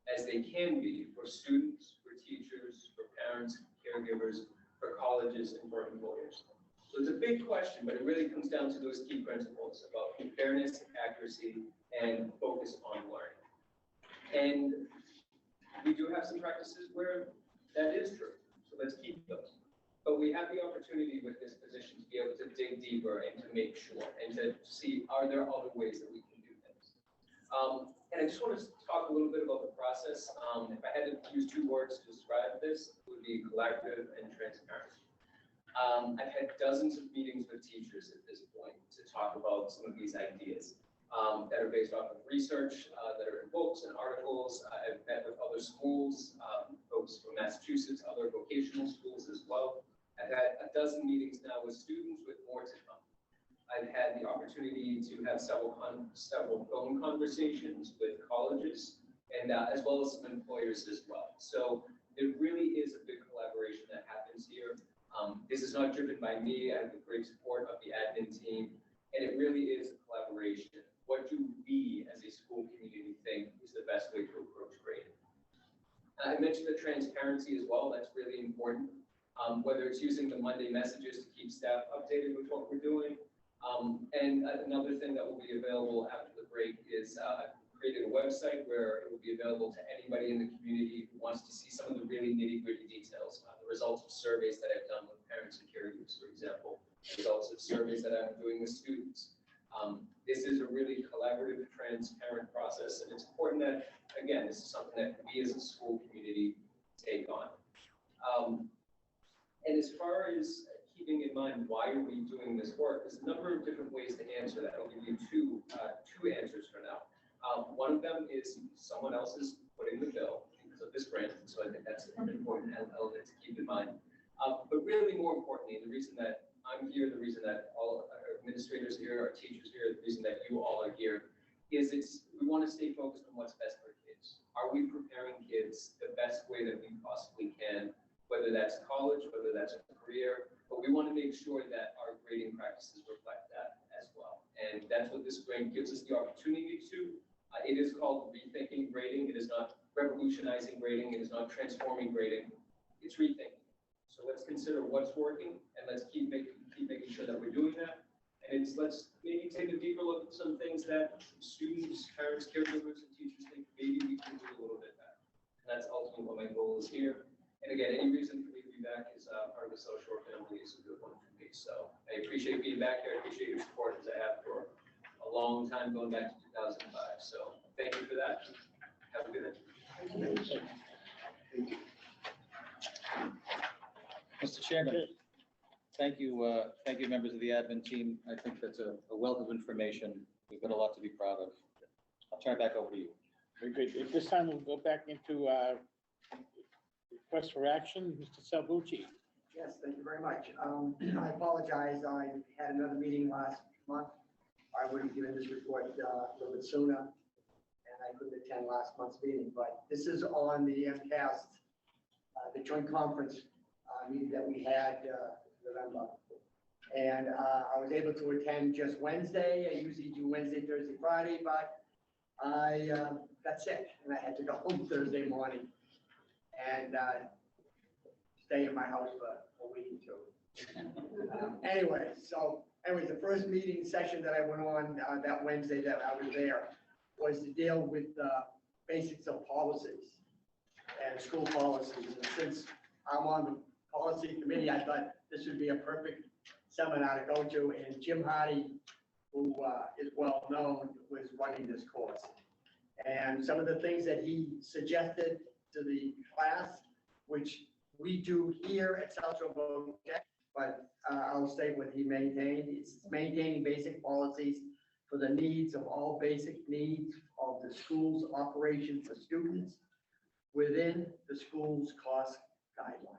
as they can be for students, for teachers, for parents, caregivers, for colleges, and for employers? So it's a big question, but it really comes down to those key principles about fairness, accuracy, and focus on learning. And we do have some practices where that is true, so let's keep those. But we have the opportunity with this position to be able to dig deeper and to make sure and to see, are there other ways that we can do things? And I just want to talk a little bit about the process. If I had to use two words to describe this, it would be collaborative and transparent. I've had dozens of meetings with teachers at this point to talk about some of these ideas that are based off of research, that are in books and articles. I've met with other schools, folks from Massachusetts, other vocational schools as well. I've had a dozen meetings now with students, with more to come. I've had the opportunity to have several phone conversations with colleges and as well as some employers as well. So it really is a big collaboration that happens here. This is not driven by me. I have the great support of the admin team, and it really is a collaboration. What do we as a school community think is the best way to approach grading? I mentioned the transparency as well. That's really important. Whether it's using the Monday messages to keep staff updated with what we're doing. And another thing that will be available after the break is I've created a website where it will be available to anybody in the community who wants to see some of the really nitty-gritty details, the results of surveys that I've done with parents and caregivers, for example, results of surveys that I'm doing with students. This is a really collaborative, transparent process, and it's important that, again, this is something that we as a school community take on. And as far as keeping in mind why are we doing this work, there's a number of different ways to answer that. I'll give you two answers for now. One of them is someone else is putting the bill because of this grant, so I think that's an important element to keep in mind. But really more importantly, the reason that I'm here, the reason that all our administrators here, our teachers here, the reason that you all are here is we want to stay focused on what's best for kids. Are we preparing kids the best way that we possibly can, whether that's college, whether that's a career, but we want to make sure that our grading practices reflect that as well. And that's what this grant gives us the opportunity to. It is called Rethinking Grading. It is not revolutionizing grading. It is not transforming grading. It it's rethinking. So let's consider what's working and let's keep making sure that we're doing that. And let's maybe take a deeper look at some things that students, parents, caregivers, and teachers think maybe we can do a little bit better. And that's ultimately what my goal is here. And again, any reason for me to be back is part of the social work family is a good one for me. So I appreciate being back here. I appreciate your support as I have for a long time, going back to 2005. So thank you for that. Have a good day. Mr. Chairman, thank you, members of the admin team. I think that's a wealth of information. We've got a lot to be proud of. I'll turn it back over to you. Very good. At this time, we'll go back into request for action. Mr. Salvucci. Yes, thank you very much. I apologize, I had another meeting last month. I would have given this report a little bit sooner, and I couldn't attend last month's meeting, but this is on the MCAS, the joint conference meeting that we had November. And I was able to attend just Wednesday. I usually do Wednesday, Thursday, Friday, but I got sick and I had to go home Thursday morning and stay in my house for a week or two. Anyways, the first meeting session that I went on that Wednesday that I was there was to deal with basics of policies and school policies. And since I'm on the policy committee, I thought this would be a perfect seminar to go to. And Jim Hardy, who is well known, was running this course. And some of the things that he suggested to the class, which we do here at South Shore Botech, but I'll state what he maintained. It's maintaining basic policies for the needs of all basic needs of the school's operation for students within the school's cost guidelines.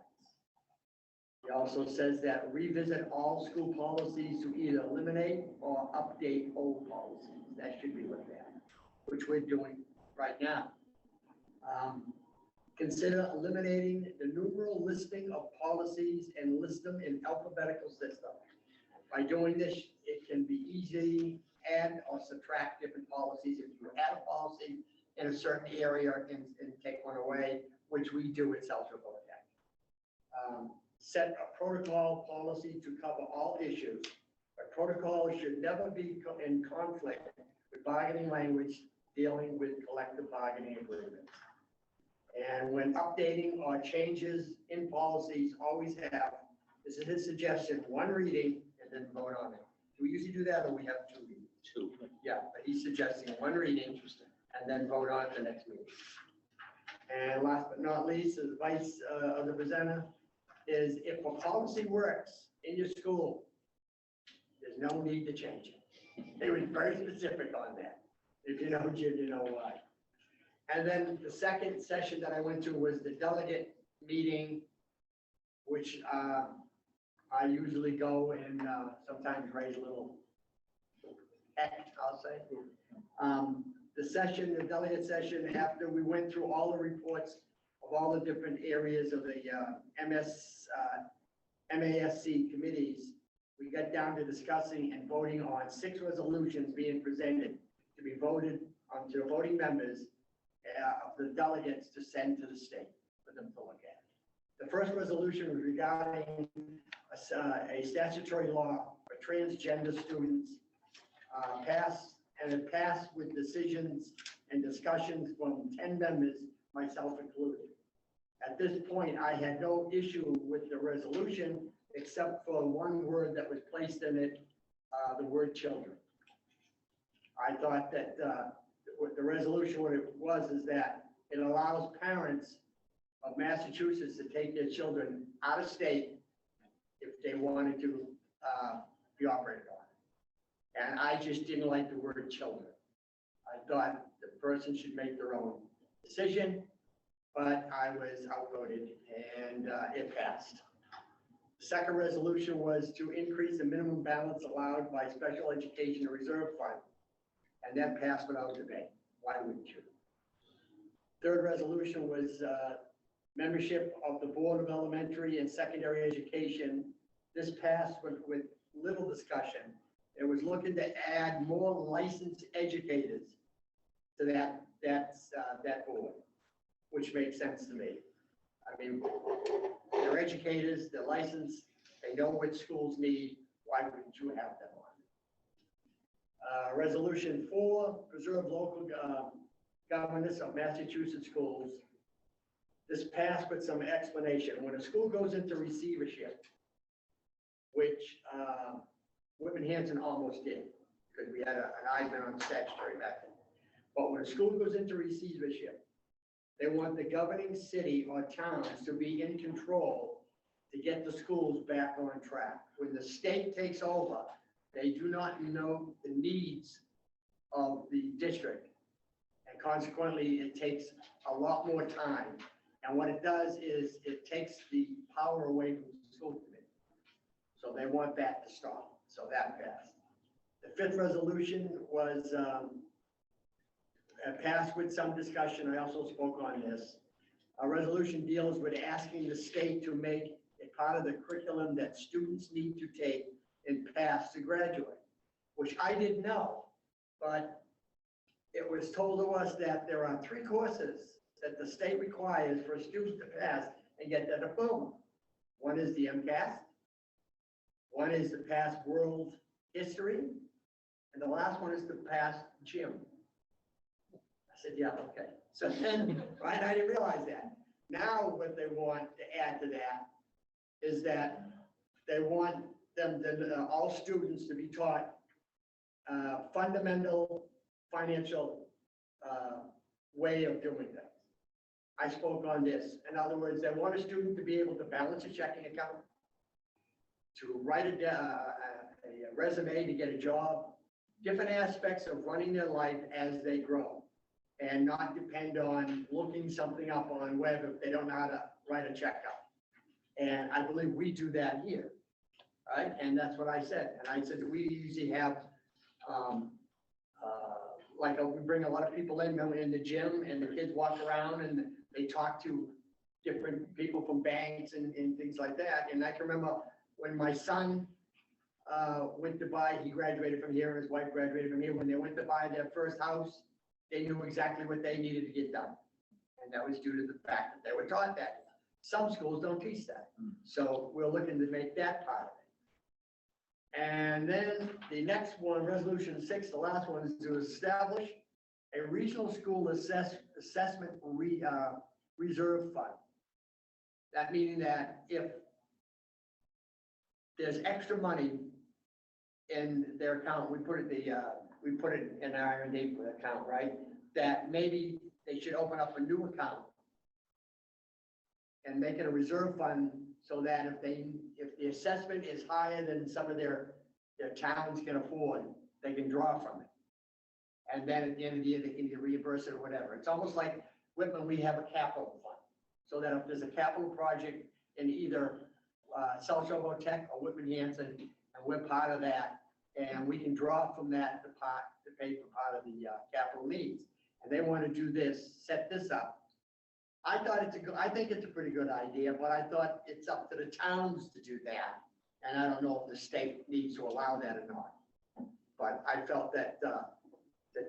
He also says that revisit all school policies to either eliminate or update old policies. That should be looked at, which we're doing right now. Consider eliminating the numeral listing of policies and list them in alphabetical system. By doing this, it can be easy to add or subtract different policies. If you add a policy in a certain area and take one away, which we do at South Shore Botech. Set a protocol policy to cover all issues. A protocol should never be in conflict with bargaining language dealing with collective bargaining agreements. And when updating or changes in policies, always have, this is his suggestion, one reading and then vote on it. Do we usually do that or we have two readings? Two. Yeah, but he's suggesting one reading and then vote on it the next meeting. And last but not least, the advice of the presenter is if a policy works in your school, there's no need to change it. They were very specific on that. If you know Jim, you know why. And then the second session that I went to was the delegate meeting, which I usually go and sometimes raise a little heck, I'll say. The delegate session, after we went through all the reports of all the different areas of the MASC committees, we got down to discussing and voting on 6 resolutions being presented to be voted on to the voting members of the delegates to send to the state for them to look at. The first resolution was regarding a statutory law for transgender students, it passed with decisions and discussions from 10 members, myself included. At this point, I had no issue with the resolution except for one word that was placed in it, the word children. I thought that what the resolution, what it was, is that it allows parents of Massachusetts to take their children out of state if they wanted to be operated on. And I just didn't like the word children. I thought the person should make their own decision, but I was outvoted and it passed. The second resolution was to increase the minimum balance allowed by Special Education Reserve Fund. And that passed without debate. Why wouldn't you? Third resolution was membership of the Board of Elementary and Secondary Education. This passed with little discussion. It was looking to add more licensed educators to that board, which makes sense to me. I mean, they're educators, they're licensed, they know what schools need, why wouldn't you have them on? Resolution 4, preserve local governance of Massachusetts schools. This passed with some explanation. When a school goes into receivership, which Whitman Hanson almost did, because we had an argument on statutory back then. But when a school goes into receivership, they want the governing city or towns to be in control to get the schools back on track. When the state takes over, they do not know the needs of the district. And consequently, it takes a lot more time. And what it does is it takes the power away from the school committee. So they want that to stop. So that passed. The 5th resolution was passed with some discussion. I also spoke on this. A resolution deals with asking the state to make it part of the curriculum that students need to take and pass to graduate, which I didn't know, but it was told to us that there are 3 courses that the state requires for a student to pass and get that diploma. One is the MCAS, one is to pass world history, and the last one is to pass gym. I said, yeah, okay. So then, right, I didn't realize that. Now what they want to add to that is that they want them, all students to be taught fundamental financial way of doing things. I spoke on this. In other words, they want a student to be able to balance a checking account, to write a resume to get a job, different aspects of running their life as they grow, and not depend on looking something up on web if they don't know how to write a check out. And I believe we do that here, right? And that's what I said. And I said, we usually have, we bring a lot of people in the gym, and the kids walk around and they talk to different people from banks and things like that. And I can remember when my son went to buy, he graduated from here, his wife graduated from here. When they went to buy their first house, they knew exactly what they needed to get done. And that was due to the fact that they were taught that. Some schools don't teach that. So we're looking to make that part of it. And then the next one, resolution 6, the last one, is to establish a regional school assessment reserve fund. That meaning that if there's extra money in their account, we put it in our R&D account, right? That maybe they should open up a new account and make it a reserve fund, so that if the assessment is higher than some of their towns can afford, they can draw from it. And then at the end of the year, they can either reimburse it or whatever. It's almost like Whitman, we have a capital fund, so that if there's a capital project in either South Shore Tech or Whitman Hanson, and we're part of that, and we can draw from that to pay for part of the capital needs. And they want to do this, set this up. I think it's a pretty good idea, but I thought it's up to the towns to do that. And I don't know if the state needs to allow that or not. But I felt that the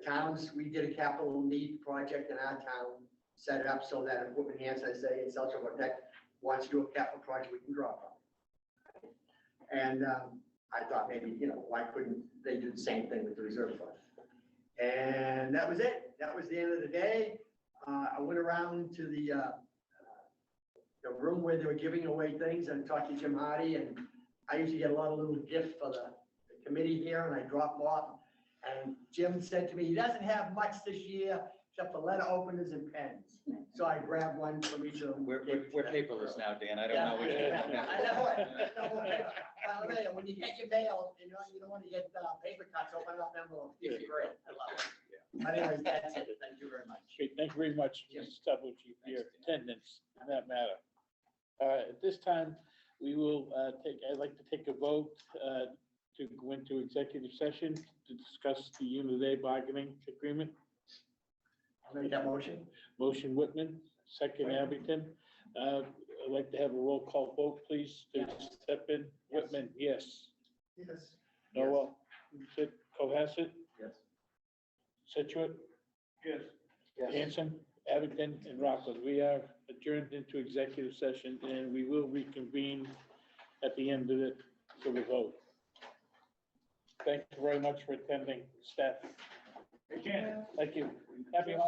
towns, we did a capital need project in our town, set it up so that if Whitman Hanson, I say, in South Shore Tech wants to do a capital project, we can draw from it. And I thought maybe, why couldn't they do the same thing with the reserve fund? And that was it. That was the end of the day. I went around to the room where they were giving away things and talked to Jim Hardy, and I usually get a lot of little gifts for the committee here, and I dropped them off. And Jim said to me, he doesn't have much this year except for letter openers and pens. So I grabbed one from each of them. We're paperless now, Dan. I don't know which. I know it. Well, when you get your mail, you don't want to get paper cuts, open up envelopes. It's great. I love it. But anyways, that's it. Thank you very much. Great, thank you very much, Mr. Stavucci, for your attendance in that matter. At this time, we will I'd like to take a vote to go into executive session to discuss the Unit A bargaining agreement. I'll make that motion. Motion Whitman, second Abington. I'd like to have a roll call vote, please, to step in. Whitman, yes. Yes. Noel, Cohasset, Yes. Situate, Yes. Hanson, Abington and Rockland. We are adjourned into executive session and we will reconvene at the end of it for the vote. Thank you very much for attending, staff. Thank you. Happy holidays.